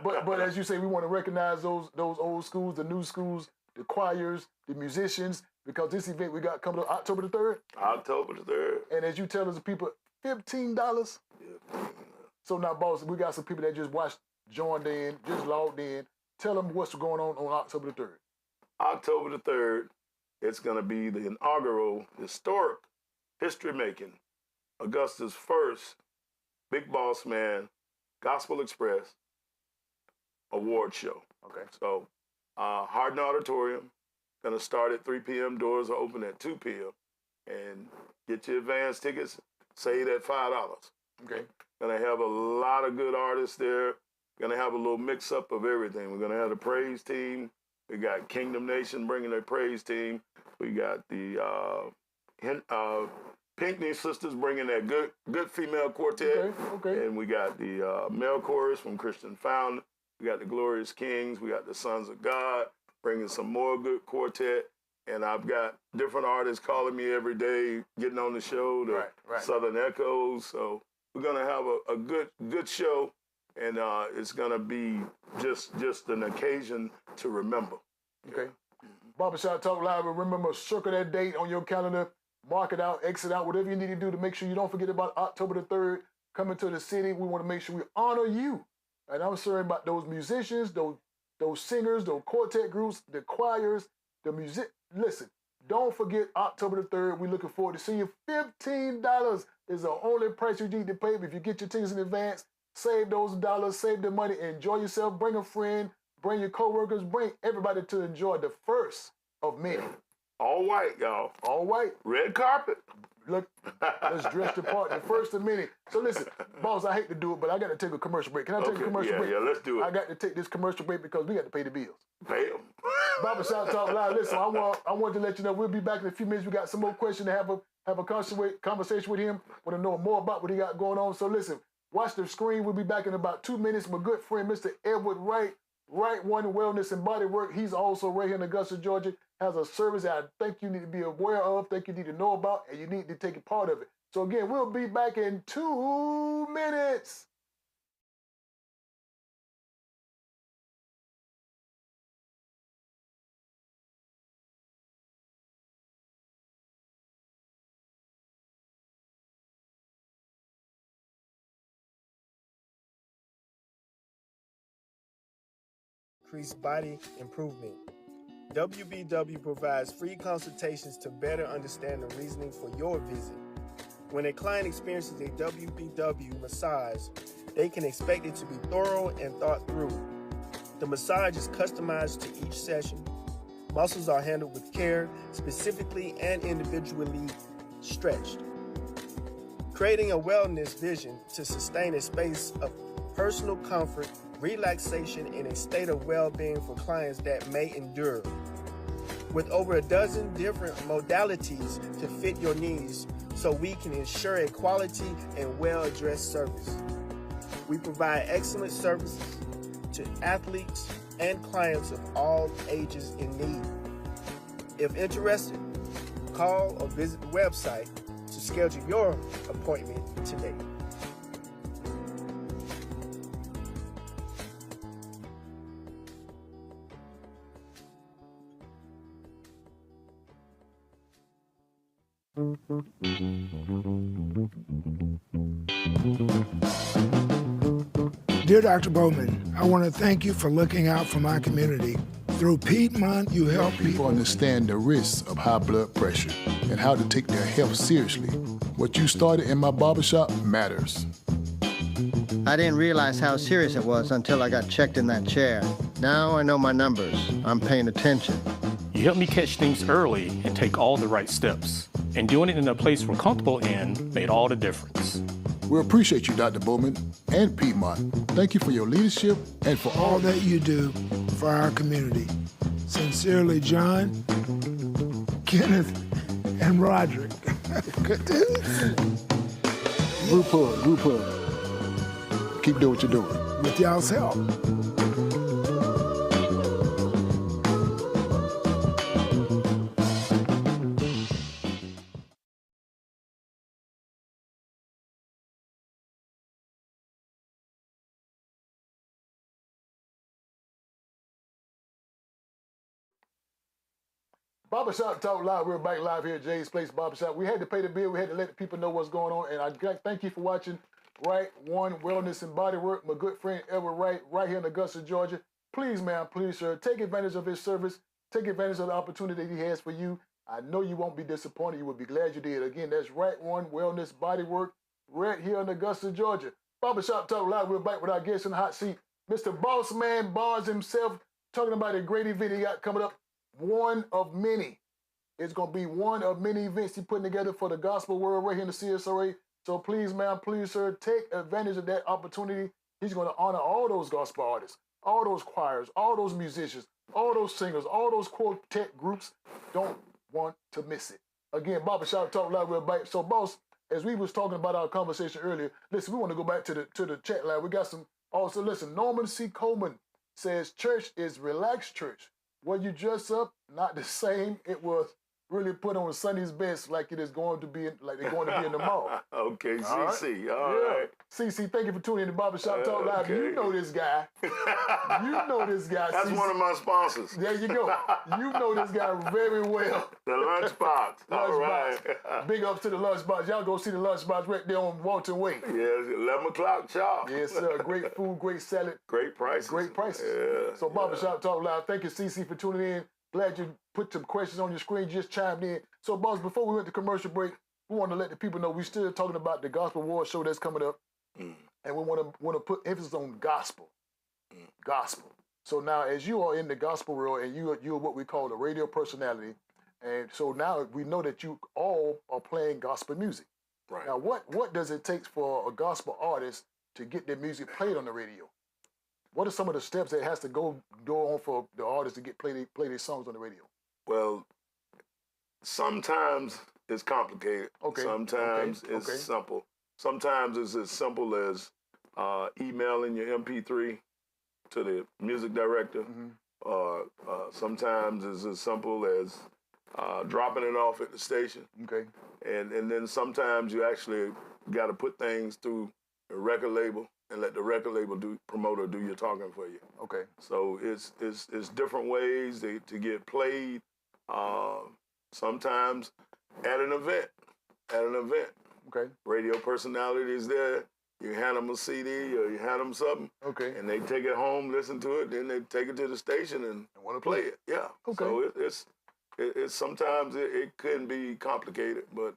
[SPEAKER 5] But as you say, we want to recognize those old schools, the new schools, the choirs, the musicians, because this event we got coming up October the 3rd.
[SPEAKER 6] October the 3rd.
[SPEAKER 5] And as you tell us, the people, $15. So now, boss, we got some people that just joined in, just logged in. Tell them what's going on October the 3rd.
[SPEAKER 6] October the 3rd, it's going to be the inaugural historic history-making Augusta's first Big Boss Man Gospel Express award show.
[SPEAKER 5] Okay.
[SPEAKER 6] So, Hardin Auditorium, going to start at 3 p.m. Doors are open at 2 p.m. And get your advance tickets, save that $5.
[SPEAKER 5] Okay.
[SPEAKER 6] Going to have a lot of good artists there. Going to have a little mix-up of everything. We're going to have the praise team. We got Kingdom Nation bringing their praise team. We got the Pinkney Sisters bringing that good female quartet.
[SPEAKER 5] Okay.
[SPEAKER 6] And we got the male chorus from Christian Fountain. We got the Glorious Kings. We got the Sons of God bringing some more good quartet. And I've got different artists calling me every day, getting on the show, the Southern Echoes. So we're going to have a good show. And it's going to be just an occasion to remember.
[SPEAKER 5] Okay. Barbershop Talk Live. Remember, circle that date on your calendar. Mark it out, exit out, whatever you need to do to make sure you don't forget about October the 3rd coming to the city. We want to make sure we honor you. And I'm sorry about those musicians, those singers, those quartet groups, the choirs, the music. Listen, don't forget October the 3rd. We're looking forward to seeing you. $15 is the only price you need to pay. If you get your tickets in advance, save those dollars, save the money, enjoy yourself, bring a friend, bring your coworkers, bring everybody to enjoy the first of many.
[SPEAKER 6] All white, y'all.
[SPEAKER 5] All white.
[SPEAKER 6] Red carpet.
[SPEAKER 5] Look, let's dress the part, the first of many. So listen, boss, I hate to do it, but I got to take a commercial break. Can I take a commercial break?
[SPEAKER 6] Yeah, let's do it.
[SPEAKER 5] I got to take this commercial break because we got to pay the bills.
[SPEAKER 6] Pay them.
[SPEAKER 5] Barbershop Talk Live. Listen, I want to let you know we'll be back in a few minutes. We got some more questions to have a conversation with him. Want to know more about what he got going on. So listen, watch the screen. We'll be back in about 2 minutes. My good friend, Mr. Edward Wright, Right One Wellness and Body Work. He's also right here in Augusta, Georgia. Has a service that I think you need to be aware of, think you need to know about, and you need to take a part of it. So again, we'll be back in 2 minutes.
[SPEAKER 7] Increase body improvement. WBW provides free consultations to better understand the reasoning for your visit. When a client experiences a WBW massage, they can expect it to be thorough and thought through. The massage is customized to each session. Muscles are handled with care, specifically and individually stretched. Creating a wellness vision to sustain a space of personal comfort, relaxation, and a state of well-being for clients that may endure. With over a dozen different modalities to fit your needs, so we can ensure a quality and well-addressed service. We provide excellent services to athletes and clients of all ages in need. If interested, call or visit the website to schedule your appointment today.
[SPEAKER 2] Dear Dr. Bowman, I want to thank you for looking out for my community. Through Piedmont, you help
[SPEAKER 8] people understand the risks of high blood pressure and how to take their health seriously. What you started in my barbershop matters.
[SPEAKER 9] I didn't realize how serious it was until I got checked in that chair. Now I know my numbers. I'm paying attention.
[SPEAKER 10] You helped me catch things early and take all the right steps. And doing it in a place we're comfortable in made all the difference.
[SPEAKER 8] We appreciate you, Dr. Bowman and Piedmont. Thank you for your leadership and for
[SPEAKER 2] all that you do for our community. Sincerely, John, Kenneth, and Roderick. Good dudes.
[SPEAKER 8] Group hug. Keep doing what you're doing.
[SPEAKER 2] With y'all's help.
[SPEAKER 5] Barbershop Talk Live. We're back live here at Jay's Place Barbershop. We had to pay the bill. We had to let the people know what's going on. And I thank you for watching Right One Wellness and Body Work. My good friend Edward Wright, right here in Augusta, Georgia. Please, ma'am, please, sir, take advantage of his service. Take advantage of the opportunity he has for you. I know you won't be disappointed. You will be glad you did. Again, that's Right One Wellness Body Work right here in Augusta, Georgia. Barbershop Talk Live. We're back with our guest in the hot seat, Mr. Boss Man Bars himself, talking about a great event he got coming up. One of many. It's going to be one of many events he's putting together for the gospel world right here in the CSRA. So please, ma'am, please, sir, take advantage of that opportunity. He's going to honor all those gospel artists, all those choirs, all those musicians, all those singers, all those quartet groups. Don't want to miss it. Again, Barbershop Talk Live, we're back. So, boss, as we was talking about our conversation earlier, listen, we want to go back to the chat line. We got some, also, listen, Norman C. Coleman says, church is relaxed church. Were you dressed up? Not the same. It was really put on Sunday's best like it is going to be, like they're going to be in the mall.
[SPEAKER 6] Okay, CC. All right.
[SPEAKER 5] CC, thank you for tuning in to Barbershop Talk Live. Okay. You know this guy. You know this guy,
[SPEAKER 6] That's
[SPEAKER 5] CC.
[SPEAKER 6] one of my sponsors.
[SPEAKER 5] There you go. You know this guy very well.
[SPEAKER 6] The Lunchbox. All right.
[SPEAKER 5] Big ups to the Lunchbox. Y'all go see the Lunchbox right there on Walton Way.
[SPEAKER 6] Yes, 11 o'clock sharp.
[SPEAKER 5] Yes, sir. Great food, great salad.
[SPEAKER 6] Great prices.
[SPEAKER 5] Great prices.
[SPEAKER 6] Yeah,
[SPEAKER 5] so Barbershop Talk Live. Thank you, CC, for tuning in. Glad you put some questions on your screen, just chimed in. So, boss, before we went to commercial break, we want to let the people know we're still talking about the Gospel War show that's coming up. And we want to put emphasis on gospel. Gospel. So now, as you are in the gospel world and you're what we call a radio personality, and so now we know that you all are playing gospel music.
[SPEAKER 6] Right.
[SPEAKER 5] Now, what does it take for a gospel artist to get their music played on the radio? What are some of the steps that has to go on for the artist to get play their songs on the radio?
[SPEAKER 6] Well, sometimes it's complicated.
[SPEAKER 5] Okay.
[SPEAKER 6] Sometimes it's simple. Sometimes it's as simple as emailing your MP3 to the music director. Sometimes it's as simple as dropping it off at the station.
[SPEAKER 5] Okay.
[SPEAKER 6] And then sometimes you actually got to put things through a record label and let the record label promoter do your talking for you.
[SPEAKER 5] Okay.
[SPEAKER 6] So it's different ways to get played. Sometimes at an event.
[SPEAKER 5] Okay.
[SPEAKER 6] Radio personality is there. You hand them a CD or you hand them something.
[SPEAKER 5] Okay.
[SPEAKER 6] And they take it home, listen to it, then they take it to the station and
[SPEAKER 5] want to
[SPEAKER 6] play it. Yeah.
[SPEAKER 5] Okay.
[SPEAKER 6] So it's sometimes it can be complicated, but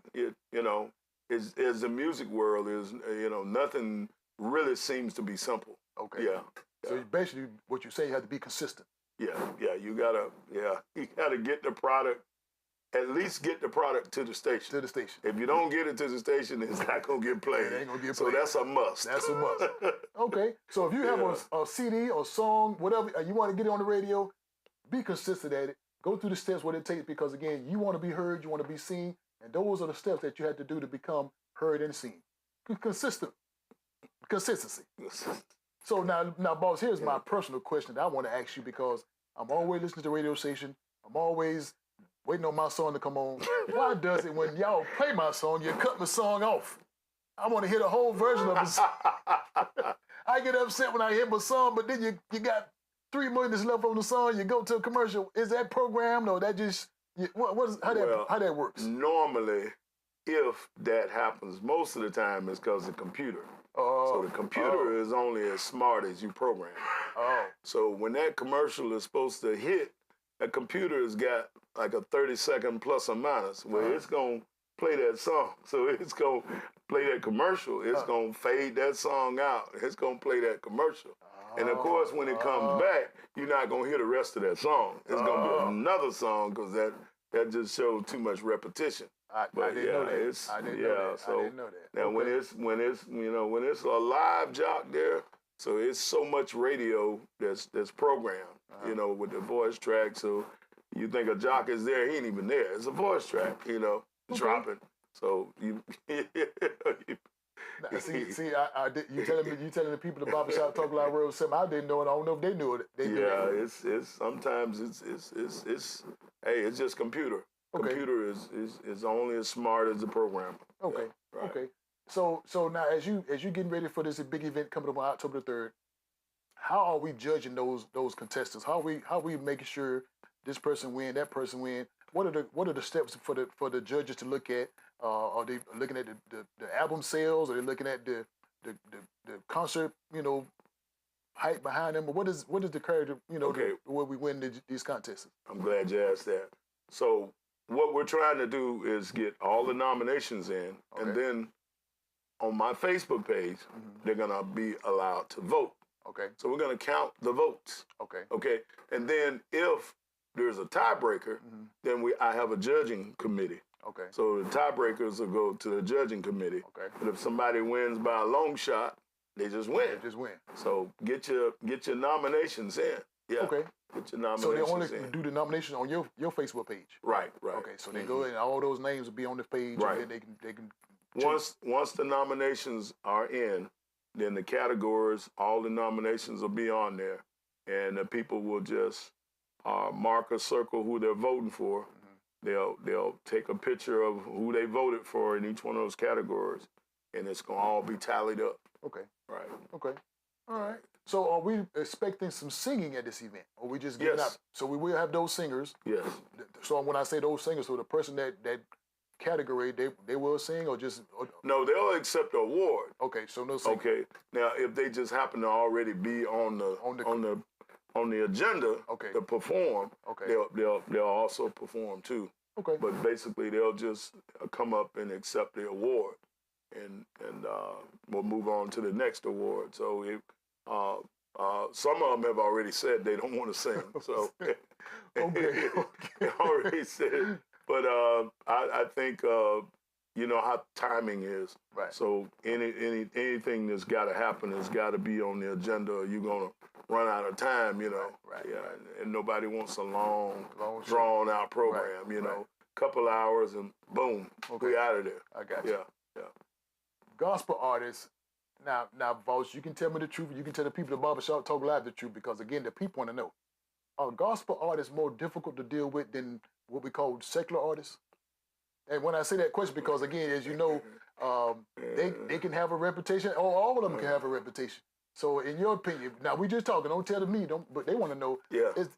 [SPEAKER 6] as the music world is, nothing really seems to be simple.
[SPEAKER 5] Okay.
[SPEAKER 6] Yeah.
[SPEAKER 5] So basically, what you say, you have to be consistent.
[SPEAKER 6] Yeah. You gotta get the product. At least get the product to the station.
[SPEAKER 5] To the station.
[SPEAKER 6] If you don't get it to the station, it's not gonna get played.
[SPEAKER 5] It ain't gonna get
[SPEAKER 6] so
[SPEAKER 5] played.
[SPEAKER 6] that's a must.
[SPEAKER 5] That's a must. Okay. So if you have a CD or song, whatever, you want to get it on the radio, be consistent at it. Go through the steps what it takes, because again, you want to be heard, you want to be seen, and those are the steps that you have to do to become heard and seen. Consistency. So now, boss, here's my personal question that I want to ask you, because I'm always listening to the radio station. I'm always waiting on my song to come on. Why does it when y'all play my song, you cut my song off? I want to hear the whole version of it. I get upset when I hear my song, but then you got 3 minutes left on the song, you go to a commercial. Is that programmed or that just, how that works?
[SPEAKER 6] Normally, if that happens, most of the time it's because of the computer. So the computer is only as smart as you program it. So when that commercial is supposed to hit, a computer has got like a 30-second plus or minus where it's going to play that song. So it's going to play that commercial. It's going to fade that song out. It's going to play that commercial. And of course, when it comes back, you're not going to hear the rest of that song. It's going to be another song because that just shows too much repetition.
[SPEAKER 5] I didn't know that. I didn't know that.
[SPEAKER 6] Now when it's a live jock there, so it's so much radio that's programmed, with the voice track. So you think a jock is there, he ain't even there. It's a voice track, dropping. So you
[SPEAKER 5] I did, you telling the people the Barbershop Talk Live World something I didn't know, and I don't know if they knew it.
[SPEAKER 6] It's sometimes it's just computer.
[SPEAKER 5] Okay.
[SPEAKER 6] Computer is only as smart as the programmer.
[SPEAKER 5] Okay.
[SPEAKER 6] Yeah, right.
[SPEAKER 5] Okay. So now as you getting ready for this big event coming up on October the 3rd, how are we judging those contestants? How are we making sure this person win, that person win? what are the steps for the judges to look at? Are they looking at the album sales? Are they looking at the concert, hype behind them? But what is the character, where we win these contests?
[SPEAKER 6] I'm glad you asked that. So what we're trying to do is get all the nominations in, and then on my Facebook page, they're gonna be allowed to vote.
[SPEAKER 5] Okay.
[SPEAKER 6] So we're gonna count the votes.
[SPEAKER 5] Okay.
[SPEAKER 6] Okay. And then if there's a tiebreaker, then I have a judging committee.
[SPEAKER 5] Okay.
[SPEAKER 6] So the tiebreakers will go to the judging committee.
[SPEAKER 5] Okay.
[SPEAKER 6] But if somebody wins by a long shot, they just win.
[SPEAKER 5] They just win.
[SPEAKER 6] So get your nominations in. Yeah.
[SPEAKER 5] Okay.
[SPEAKER 6] Get your nominations
[SPEAKER 5] So they only
[SPEAKER 6] in.
[SPEAKER 5] do the nominations on your Facebook page.
[SPEAKER 6] Right.
[SPEAKER 5] Okay. So they go and all those names will be on the page.
[SPEAKER 6] Right.
[SPEAKER 5] And then they can.
[SPEAKER 6] Once the nominations are in, then the categories, all the nominations will be on there, and the people will just mark a circle who they're voting for. They'll take a picture of who they voted for in each one of those categories, and it's gonna all be tallied up.
[SPEAKER 5] Okay.
[SPEAKER 6] Right.
[SPEAKER 5] Okay. All right. So are we expecting some singing at this event, or we just giving out? So we will have those singers.
[SPEAKER 6] Yes.
[SPEAKER 5] So when I say those singers, so the person that category they will sing, or just
[SPEAKER 6] no, they'll accept the award.
[SPEAKER 5] Okay. So no singing.
[SPEAKER 6] Okay. Now if they just happen to already be on the agenda to perform, they'll also perform too.
[SPEAKER 5] Okay.
[SPEAKER 6] But basically they'll just come up and accept the award, and we'll move on to the next award. So some of them have already said they don't want to sing. So
[SPEAKER 5] okay.
[SPEAKER 6] they already said. But I think you know how timing is.
[SPEAKER 5] Right.
[SPEAKER 6] So anything that's got to happen has got to be on the agenda, or you're gonna run out of time.
[SPEAKER 5] Right.
[SPEAKER 6] Yeah. And nobody wants a long drawn out program. Couple hours and boom, we out of there.
[SPEAKER 5] I got you.
[SPEAKER 6] Yeah.
[SPEAKER 5] Gospel artists. Now, Voss, you can tell me the truth. You can tell the people at Barbershop Talk Live the truth, because again, the people want to know: are gospel artists more difficult to deal with than what we call secular artists? And when I say that question, because again, as you know, they can have a reputation, or all of them can have a reputation. So, in your opinion, now we just talking. Don't tell me. But they want to know: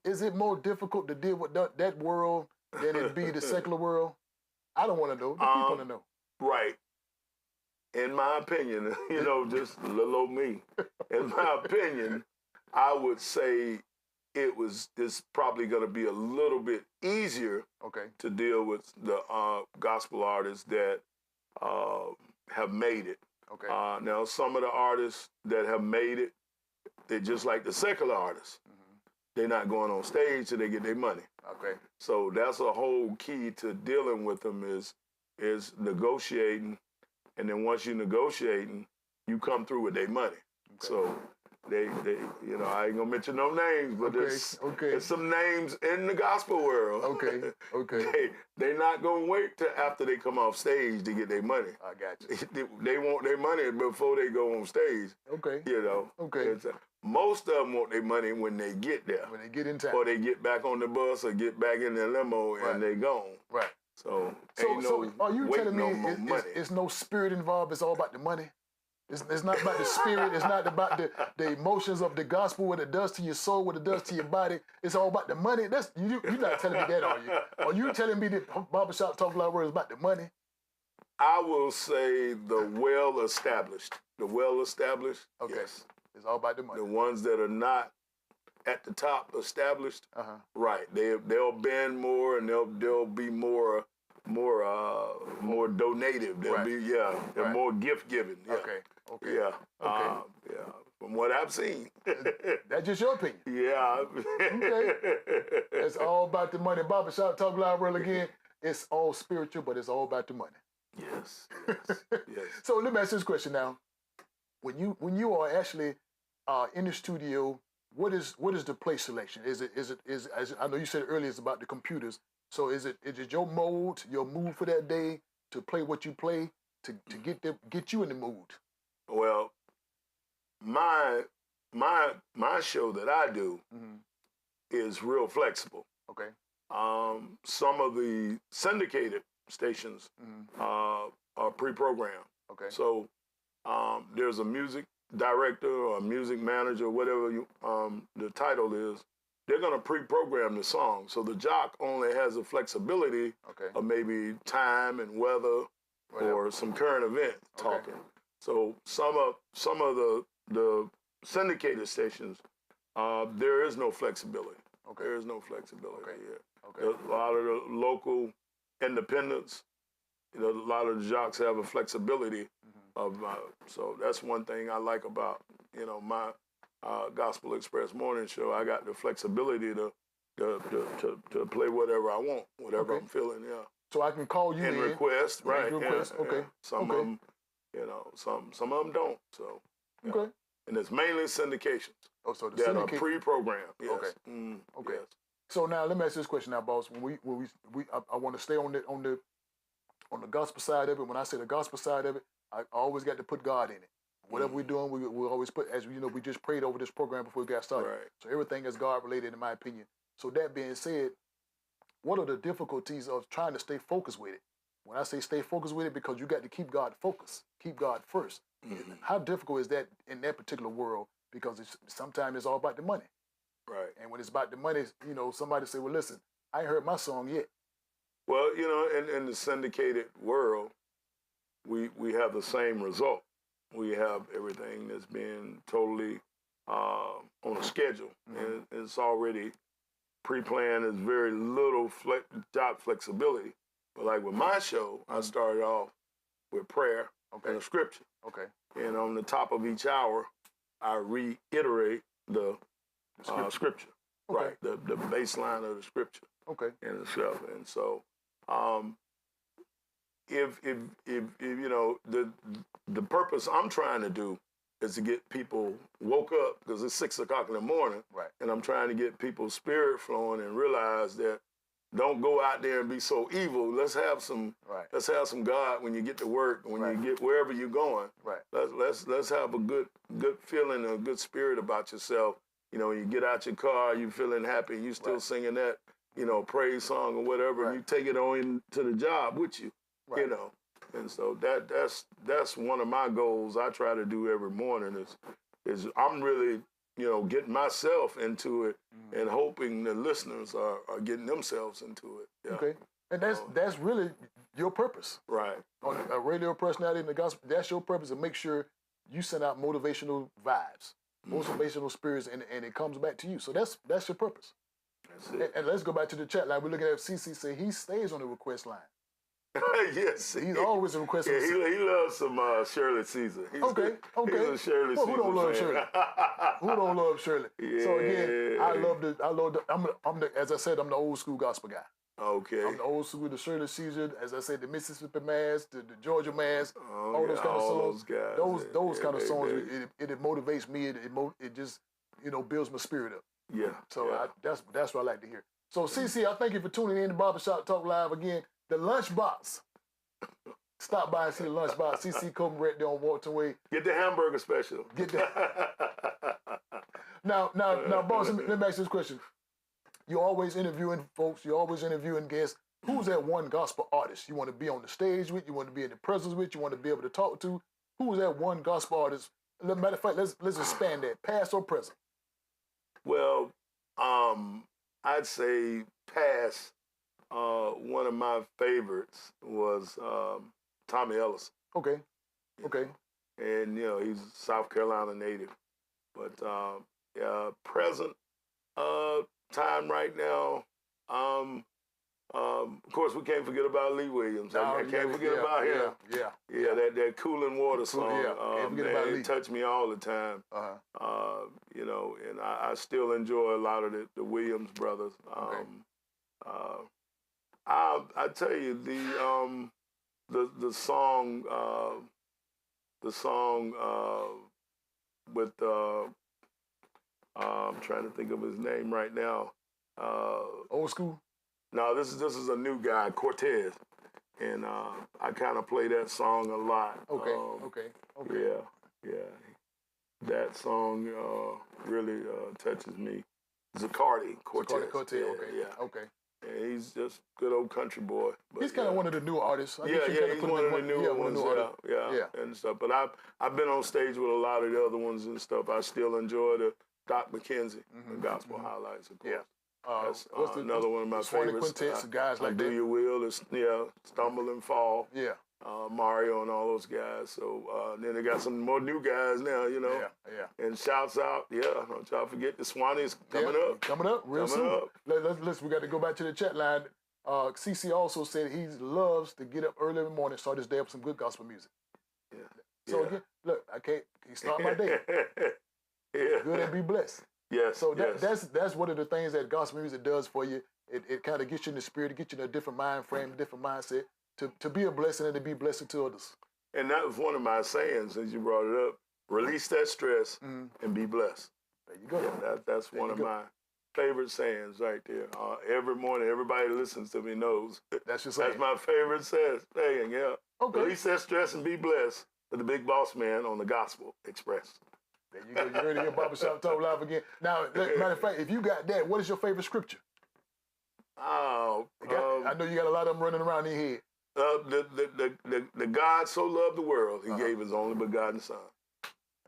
[SPEAKER 5] is it more difficult to deal with that world than it be the secular world? I don't want to know. The people want to know.
[SPEAKER 6] Right. In my opinion, just little old me. In my opinion, I would say it's probably going to be a little bit easier to deal with the gospel artists that have made it.
[SPEAKER 5] Okay.
[SPEAKER 6] Now, some of the artists that have made it, they're just like the secular artists. They're not going on stage till they get their money.
[SPEAKER 5] Okay.
[SPEAKER 6] So that's a whole key to dealing with them is negotiating. And then once you're negotiating, you come through with their money. Okay. So they I ain't gonna mention no names, but there's some names in the gospel world.
[SPEAKER 5] Okay.
[SPEAKER 6] They not gonna wait till after they come off stage to get their money.
[SPEAKER 5] I got you.
[SPEAKER 6] They want their money before they go on stage.
[SPEAKER 5] Okay.
[SPEAKER 6] Okay. Most of them want their money when they get there.
[SPEAKER 5] When they get in town.
[SPEAKER 6] Or they get back on the bus or get back in their limo and they gone.
[SPEAKER 5] Right.
[SPEAKER 6] So
[SPEAKER 5] are you telling me it's no spirit involved? It's all about the money. It's not about the spirit. It's not about the emotions of the gospel, what it does to your soul, what it does to your body. It's all about the money. That's you're not telling me that, are you? Are you telling me that Barbershop Talk Live is about the money?
[SPEAKER 6] I will say the well-established.
[SPEAKER 5] Okay.
[SPEAKER 6] Yes.
[SPEAKER 5] It's all about the money.
[SPEAKER 6] The ones that are not at the top established, right? They'll bend more, and they'll be more donative. They'll be they're more gift giving. Yeah.
[SPEAKER 5] Okay.
[SPEAKER 6] Yeah. From what I've seen.
[SPEAKER 5] That's just your opinion.
[SPEAKER 6] Yeah.
[SPEAKER 5] Okay. It's all about the money. Barbershop Talk Live World again. It's all spiritual, but it's all about the money.
[SPEAKER 6] Yes.
[SPEAKER 5] So let me ask this question now. When you are actually in the studio, what is the play selection? Is as I know you said earlier, it's about the computers. So is it your mode, your mood for that day to play what you play to get you in the mood?
[SPEAKER 6] Well, my show that I do is real flexible.
[SPEAKER 5] Okay.
[SPEAKER 6] Some of the syndicated stations are pre-programmed.
[SPEAKER 5] Okay.
[SPEAKER 6] So there's a music director or a music manager, whatever the title is, they're going to pre-program the song. So the jock only has a flexibility of maybe time and weather or some current event talking. So some of the syndicated stations, there is no flexibility. There is no flexibility. A lot of the local independents, a lot of the jocks have a flexibility of. So that's one thing I like about my Gospel Express morning show. I got the flexibility to play whatever I want, whatever I'm feeling. Yeah.
[SPEAKER 5] So I can call you
[SPEAKER 6] and request, right?
[SPEAKER 5] Request. Okay.
[SPEAKER 6] Some of them, some of them don't. So.
[SPEAKER 5] Okay.
[SPEAKER 6] And it's mainly syndications.
[SPEAKER 5] Oh, so the
[SPEAKER 6] that are pre-programmed. Yes.
[SPEAKER 5] Okay.
[SPEAKER 6] Okay.
[SPEAKER 5] Yes. So now let me ask this question now, boss. I want to stay on the gospel side of it. When I say the gospel side of it, I always got to put God in it. Whatever we're doing, we always put, as you know, we just prayed over this program before we got started.
[SPEAKER 6] Right.
[SPEAKER 5] So everything is God related, in my opinion. So that being said, what are the difficulties of trying to stay focused with it? When I say stay focused with it, because you got to keep God focused, keep God first. How difficult is that in that particular world? Because sometimes it's all about the money.
[SPEAKER 6] Right.
[SPEAKER 5] And when it's about the money, somebody say, well, listen, I ain't heard my song yet.
[SPEAKER 6] Well, in the syndicated world, we have the same result. We have everything that's being totally on a schedule, and it's already pre-planned. There's very little job flexibility. But like with my show, I started off with prayer and a scripture.
[SPEAKER 5] Okay.
[SPEAKER 6] And on the top of each hour, I reiterate the scripture.
[SPEAKER 5] Okay.
[SPEAKER 6] Right. The baseline of the scripture.
[SPEAKER 5] Okay.
[SPEAKER 6] And stuff. And so, if the purpose I'm trying to do is to get people woke up, because it's 6 o'clock in the morning.
[SPEAKER 5] Right.
[SPEAKER 6] And I'm trying to get people's spirit flowing and realize that don't go out there and be so evil. Let's have some.
[SPEAKER 5] Right.
[SPEAKER 6] Let's have some God when you get to work, when you get wherever you're going.
[SPEAKER 5] Right.
[SPEAKER 6] Let's have a good feeling, a good spirit about yourself. You get out your car, you feeling happy, you still singing that, praise song or whatever, and you take it on to the job with you. Right. And so that's one of my goals I try to do every morning is I'm really getting myself into it and hoping the listeners are getting themselves into it. Yeah.
[SPEAKER 5] Okay. And that's really your purpose.
[SPEAKER 6] Right.
[SPEAKER 5] On a radio personality in the gospel, that's your purpose, to make sure you send out motivational vibes, motivational spirits, and it comes back to you. So that's your purpose.
[SPEAKER 6] That's it.
[SPEAKER 5] And let's go back to the chat line. We're looking at CC say he stays on the request line.
[SPEAKER 6] Yes.
[SPEAKER 5] He's always requesting.
[SPEAKER 6] Yeah, he loves some Shirley Caesar.
[SPEAKER 5] Okay.
[SPEAKER 6] He's a Shirley Caesar.
[SPEAKER 5] Who don't love Shirley? Who don't love Shirley?
[SPEAKER 6] Yeah.
[SPEAKER 5] So again, I love the, as I said, I'm the old school gospel guy.
[SPEAKER 6] Okay.
[SPEAKER 5] I'm the old school, the Shirley Caesar, as I said, the Mississippi Mass, the Georgia Mass, all those kind of songs. Those kind of songs, it motivates me. It just, builds my spirit up.
[SPEAKER 6] Yeah.
[SPEAKER 5] So that's what I like to hear. So CC, I thank you for tuning in to Barbershop Talk Live again. The Lunchbox. Stop by and see the Lunchbox. CC Coleman right there on Walton Way.
[SPEAKER 6] Get the hamburger special.
[SPEAKER 5] Get that. Now, boss, let me ask you this question. You're always interviewing folks. You're always interviewing guests. Who's that one gospel artist you want to be on the stage with? You want to be in the presence with? You want to be able to talk to? Who's that one gospel artist? Matter of fact, let's expand that. Past or present?
[SPEAKER 6] Well, I'd say past. One of my favorites was Tommy Ellison.
[SPEAKER 5] Okay. Okay.
[SPEAKER 6] And he's a South Carolina native. But present time right now, of course we can't forget about Lee Williams. I can't forget about him.
[SPEAKER 5] Yeah.
[SPEAKER 6] That Coolin' Water song.
[SPEAKER 5] Man,
[SPEAKER 6] it touched me all the time. And I still enjoy a lot of the Williams brothers. I tell you the song with I'm trying to think of his name right now.
[SPEAKER 5] Old school?
[SPEAKER 6] No, this is a new guy, Cortez, and I kind of play that song a lot.
[SPEAKER 5] Okay.
[SPEAKER 6] Yeah. That song really touches me. Zacardi, Cortez.
[SPEAKER 5] Cortez. Okay.
[SPEAKER 6] Yeah, he's just good old country boy. But
[SPEAKER 5] he's kind of one of the new artists.
[SPEAKER 6] He's one of the new ones. Yeah, and stuff. But I've been on stage with a lot of the other ones and stuff. I still enjoy Doc McKenzie, the Gospel Highlights, of course.
[SPEAKER 5] Yeah.
[SPEAKER 6] That's another one of my favorites.
[SPEAKER 5] Quintets, guys like
[SPEAKER 6] Do
[SPEAKER 5] that.
[SPEAKER 6] Your Will, Stumble and Fall.
[SPEAKER 5] Yeah.
[SPEAKER 6] Mario and all those guys. So then they got some more new guys now, you know.
[SPEAKER 5] Yeah.
[SPEAKER 6] And shouts out, don't y'all forget the Swannies coming up.
[SPEAKER 5] Coming up real soon. Listen, we got to go back to the chat line. CC also said he loves to get up early in the morning, start his day up with some good gospel music.
[SPEAKER 6] Yeah.
[SPEAKER 5] So again, look, I can't start my day. Good and be blessed.
[SPEAKER 6] Yes.
[SPEAKER 5] So that's one of the things that gospel music does for you. It kind of gets you in the spirit, it gets you in a different mind frame, a different mindset to be a blessing and to be a blessing to others.
[SPEAKER 6] And that was one of my sayings as you brought it up. Release that stress and be blessed.
[SPEAKER 5] There you go.
[SPEAKER 6] Yeah, that's one of my favorite sayings right there. Every morning, everybody that listens to me knows.
[SPEAKER 5] That's your saying.
[SPEAKER 6] That's my favorite saying, yeah.
[SPEAKER 5] Okay.
[SPEAKER 6] Release that stress and be blessed with the big boss man on the Gospel Express.
[SPEAKER 5] There you go. You heard it here, Barbershop Talk Live again. Now, matter of fact, if you got that, what is your favorite scripture?
[SPEAKER 6] Oh,
[SPEAKER 5] I know you got a lot of them running around in your head.
[SPEAKER 6] The God so loved the world, he gave his only begotten son.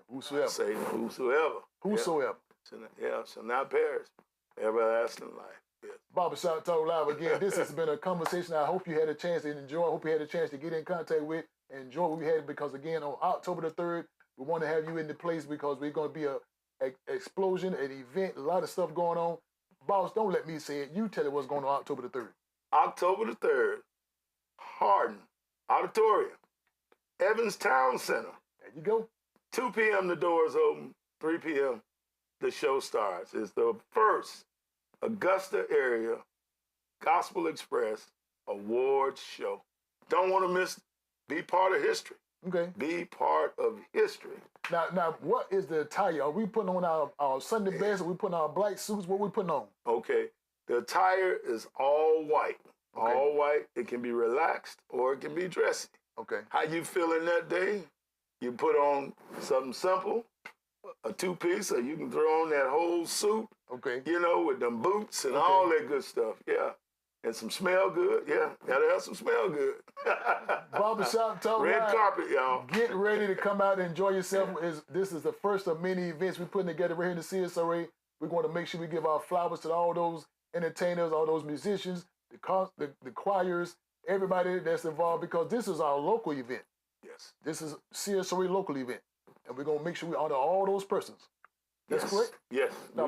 [SPEAKER 5] Whosoever.
[SPEAKER 6] Say whosoever.
[SPEAKER 5] Whosoever.
[SPEAKER 6] Shall not perish. Everlasting life. Yes.
[SPEAKER 5] Barbershop Talk Live again. This has been a conversation I hope you had a chance to enjoy. I hope you had a chance to get in contact with and enjoy what we had, because again, on October the 3rd, we want to have you in the place because we're going to be an explosion, an event, a lot of stuff going on. Boss, don't let me say it. You tell it what's going on October the 3rd.
[SPEAKER 6] October the 3rd, Hardin Auditorium, Evans Town Center.
[SPEAKER 5] There you go.
[SPEAKER 6] 2 p.m. the doors open, 3 p.m. the show starts. It's the first Augusta area Gospel Express Awards show. Don't want to miss. Be part of history.
[SPEAKER 5] Okay.
[SPEAKER 6] Be part of history.
[SPEAKER 5] Now, what is the attire? Are we putting on our Sunday best? Are we putting on our black suits? What are we putting on?
[SPEAKER 6] Okay. The attire is all white.
[SPEAKER 5] Okay.
[SPEAKER 6] All white. It can be relaxed or it can be dressy.
[SPEAKER 5] Okay.
[SPEAKER 6] How you feeling that day? You put on something simple, a two-piece, or you can throw on that whole suit.
[SPEAKER 5] Okay.
[SPEAKER 6] You know, with them boots and all that good stuff. Yeah. And some smell good. Yeah. Gotta have some smell good.
[SPEAKER 5] Barbershop Talk
[SPEAKER 6] Red
[SPEAKER 5] Live.
[SPEAKER 6] carpet, y'all.
[SPEAKER 5] Get ready to come out and enjoy yourself. This is the first of many events we're putting together right here in the CSRA. We're going to make sure we give our flowers to all those entertainers, all those musicians, the choirs, everybody that's involved, because this is our local event.
[SPEAKER 6] Yes.
[SPEAKER 5] This is CSRA local event. And we're going to make sure we honor all those persons. That's correct?
[SPEAKER 6] Yes.
[SPEAKER 5] Now,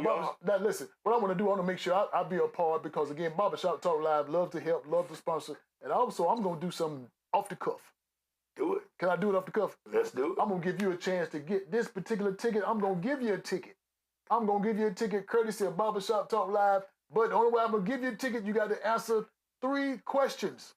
[SPEAKER 5] listen, what I want to do, I want to make sure I be a part, because, again, Barbershop Talk Live loves to help, love to sponsor. And also, I'm going to do something off the cuff.
[SPEAKER 6] Do it.
[SPEAKER 5] Can I do it off the cuff?
[SPEAKER 6] Let's do it.
[SPEAKER 5] I'm going to give you a chance to get this particular ticket. I'm going to give you a ticket. I'm going to give you a ticket courtesy of Barbershop Talk Live. But the only way I'm going to give you a ticket, you got to answer 3 questions.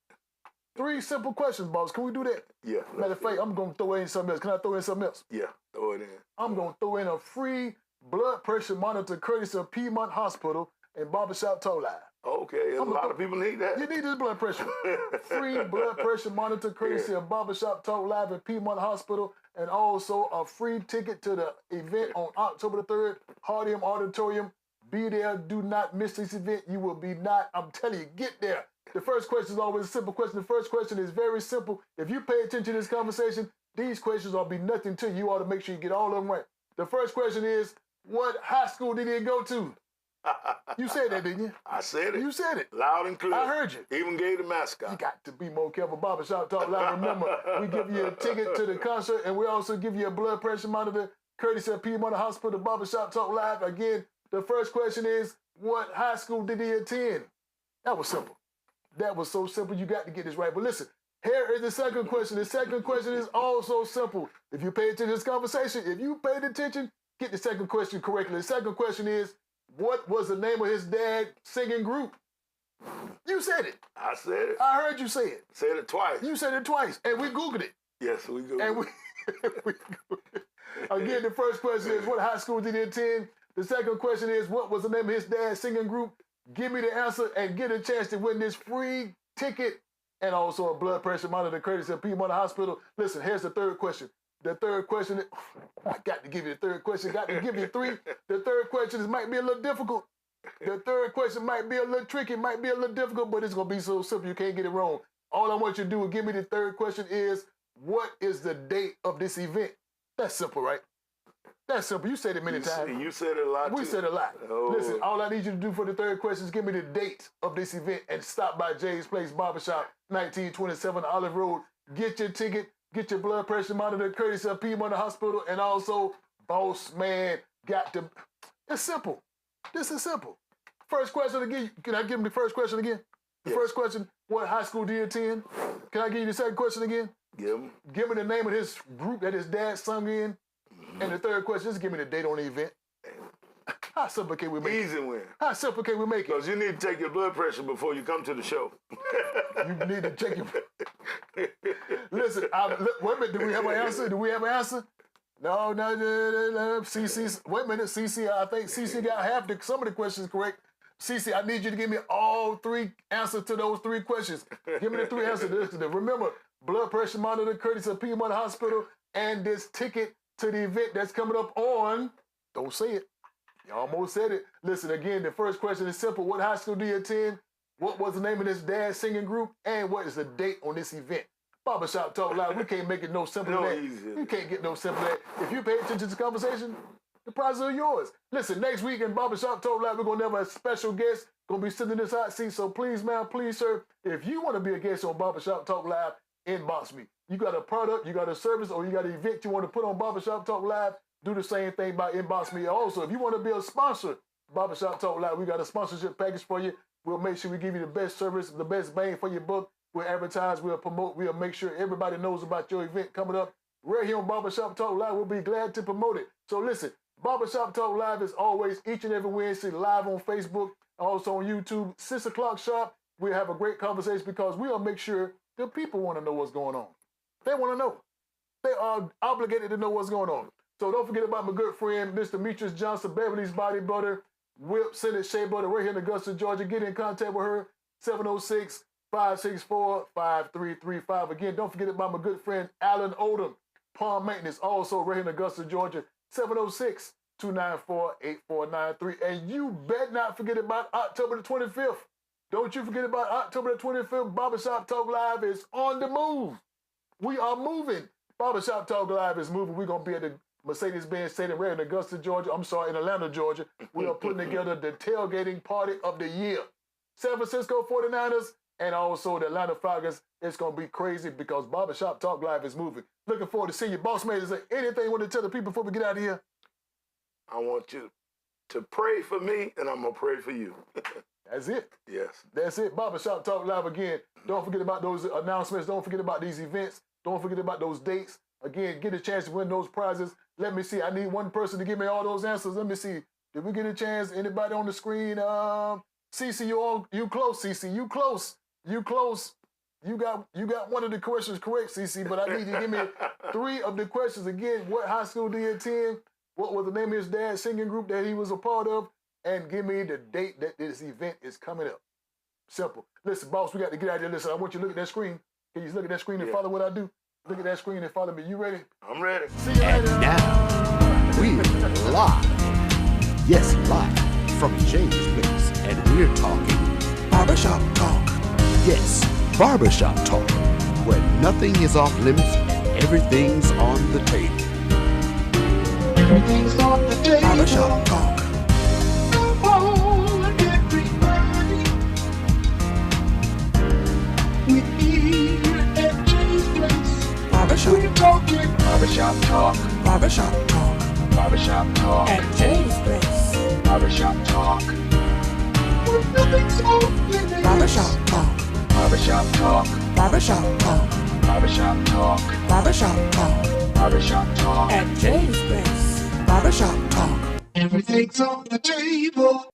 [SPEAKER 5] 3 simple questions, boss. Can we do that?
[SPEAKER 6] Yeah.
[SPEAKER 5] Matter of fact, I'm going to throw in something else. Can I throw in something else?
[SPEAKER 6] Yeah, throw it in.
[SPEAKER 5] I'm going to throw in a free blood pressure monitor courtesy of Piedmont Hospital and Barbershop Talk Live.
[SPEAKER 6] Okay, a lot of people need that.
[SPEAKER 5] You need this blood pressure. Free blood pressure monitor courtesy of Barbershop Talk Live at Piedmont Hospital, and also a free ticket to the event on October the 3rd, Hardin Auditorium. Be there. Do not miss this event. You will be not. I'm telling you, get there. The first question is always a simple question. The first question is very simple. If you pay attention to this conversation, these questions will be nothing to you. You ought to make sure you get all of them right. The first question is, what high school did he go to? You said that, didn't you?
[SPEAKER 6] I said it.
[SPEAKER 5] You said it.
[SPEAKER 6] Loud and clear.
[SPEAKER 5] I heard you.
[SPEAKER 6] Even gave the mascot.
[SPEAKER 5] You got to be more careful. Barbershop Talk Live. Remember, we give you a ticket to the concert, and we also give you a blood pressure monitor courtesy of Piedmont Hospital. Barbershop Talk Live. Again, the first question is, what high school did he attend? That was simple. That was so simple. You got to get this right. But listen, here is the second question. The second question is also simple. If you pay attention to this conversation, if you paid attention, get the second question correctly. The second question is, what was the name of his dad's singing group? You said it.
[SPEAKER 6] I said it.
[SPEAKER 5] I heard you say it.
[SPEAKER 6] Said it twice.
[SPEAKER 5] You said it twice, and we Googled it.
[SPEAKER 6] Yes, we Googled
[SPEAKER 5] and we Again, the first question is, what high school did he attend? The second question is, what was the name of his dad's singing group? Give me the answer and get a chance to win this free ticket and also a blood pressure monitor courtesy of Piedmont Hospital. Listen, here's the third question. The third question, I got to give you the third question, got to give you 3. The third question might be a little difficult. The third question might be a little tricky, might be a little difficult, but it's going to be so simple you can't get it wrong. All I want you to do is give me the third question is, what is the date of this event? That's simple, right? That's simple. You said it many times.
[SPEAKER 6] You said it a lot,
[SPEAKER 5] We
[SPEAKER 6] too.
[SPEAKER 5] said a lot.
[SPEAKER 6] Oh.
[SPEAKER 5] Listen, all I need you to do for the third question is give me the date of this event and stop by Jay's Place Barbershop, 1927 Olive Road. Get your ticket, get your blood pressure monitored, courtesy of Piedmont Hospital, and also Boss Man got to... It's simple. This is simple. First question again. Can I give him the first question again? The first question, what high school do you attend? Can I give you the second question again? Give me the name of his group that his dad sung in. And the third question, just give me the date on the event. How simple can we make it?
[SPEAKER 6] Easy win.
[SPEAKER 5] How simple can we make it?
[SPEAKER 6] Because you need to take your blood pressure before you come to the show.
[SPEAKER 5] You need to check your... Listen, wait a minute, do we have an answer? No, CC, wait a minute, CC, I think CC got some of the questions correct. CC, I need you to give me all three answers to those three questions. Give me the three answers. Remember, blood pressure monitor, courtesy of Piedmont Hospital, and this ticket to the event that's coming up on, don't say it. You almost said it. Listen, again, the first question is simple. What high school do you attend? What was the name of this dad singing group? And what is the date on this event? Barbershop Talk Live, we can't make it no simpler than that.
[SPEAKER 6] Easy.
[SPEAKER 5] You can't get no simpler than that. If you pay attention to the conversation, the prizes are yours. Listen, next week in Barbershop Talk Live, we're going to have a special guest going to be sitting in this hot seat. So please, ma'am, please, sir, if you want to be a guest on Barbershop Talk Live, inbox me. You got a product, you got a service, or you got an event you want to put on Barbershop Talk Live, do the same thing by inbox me. Also, if you want to be a sponsor, Barbershop Talk Live, we got a sponsorship package for you. We'll make sure we give you the best service, the best bang for your buck. We'll advertise, we'll promote, we'll make sure everybody knows about your event coming up. Right here on Barbershop Talk Live, we'll be glad to promote it. So listen, Barbershop Talk Live is always each and every Wednesday live on Facebook, also on YouTube, 6 o'clock sharp. We'll have a great conversation because we'll make sure the people want to know what's going on. They want to know. They are obligated to know what's going on. So don't forget about my good friend, Mr. Demetrius Johnson, Beverly's Body Butter, Whip, Senate Shea Butter, right here in Augusta, Georgia. Get in contact with her, 706-564-5335. Again, don't forget about my good friend, Alan Odom, Palm Maintenance, also right here in Augusta, Georgia, 706-294-8493. And you bet not forget about October the 25th. Don't you forget about October the 25th. Barbershop Talk Live is on the move. We are moving. Barbershop Talk Live is moving. We're going to be at the Mercedes-Benz Stadium right in Augusta, Georgia. In Atlanta, Georgia. We are putting together the tailgating party of the year. San Francisco 49ers and also the Atlanta Falcons. It's going to be crazy because Barbershop Talk Live is moving. Looking forward to seeing you. Boss man, is there anything you want to tell the people before we get out of here?
[SPEAKER 6] I want you to pray for me, and I'm going to pray for you.
[SPEAKER 5] That's it.
[SPEAKER 6] Yes.
[SPEAKER 5] That's it. Barbershop Talk Live again. Don't forget about those announcements. Don't forget about these events. Don't forget about those dates. Again, get a chance to win those prizes. Let me see. I need one person to give me all those answers. Let me see. Did we get a chance? Anybody on the screen? CC, you close, CC. You close. You close. You got one of the questions correct, CC, but I need you to give me 3 of the questions. Again, what high school do you attend? What was the name of his dad's singing group that he was a part of? And give me the date that this event is coming up. Simple. Listen, boss, we got to get out there. Listen, I want you to look at that screen. Can you look at that screen and follow what I do? Look at that screen and follow me. You ready?
[SPEAKER 6] I'm ready.
[SPEAKER 5] See you later.
[SPEAKER 1] And now, we're live. Yes, live from James Place. And we're talking Barbershop Talk. Yes, Barbershop Talk, where nothing is off limits and everything's on the table.
[SPEAKER 3] Everything's on the table.
[SPEAKER 1] Barbershop Talk.
[SPEAKER 3] Come on, everybody. We're here at James Place.
[SPEAKER 1] Barbershop
[SPEAKER 3] We're talking
[SPEAKER 4] Barbershop Talk.
[SPEAKER 1] Barbershop Talk.
[SPEAKER 4] Barbershop Talk.
[SPEAKER 3] at James Place.
[SPEAKER 4] Barbershop Talk.
[SPEAKER 3] Where nothing's off limits.
[SPEAKER 1] Barbershop Talk.
[SPEAKER 4] Barbershop Talk.
[SPEAKER 1] Barbershop Talk.
[SPEAKER 4] Barbershop Talk.
[SPEAKER 1] Barbershop Talk.
[SPEAKER 4] Barbershop Talk.
[SPEAKER 3] At James Place.
[SPEAKER 1] Barbershop Talk.
[SPEAKER 3] Everything's on the table.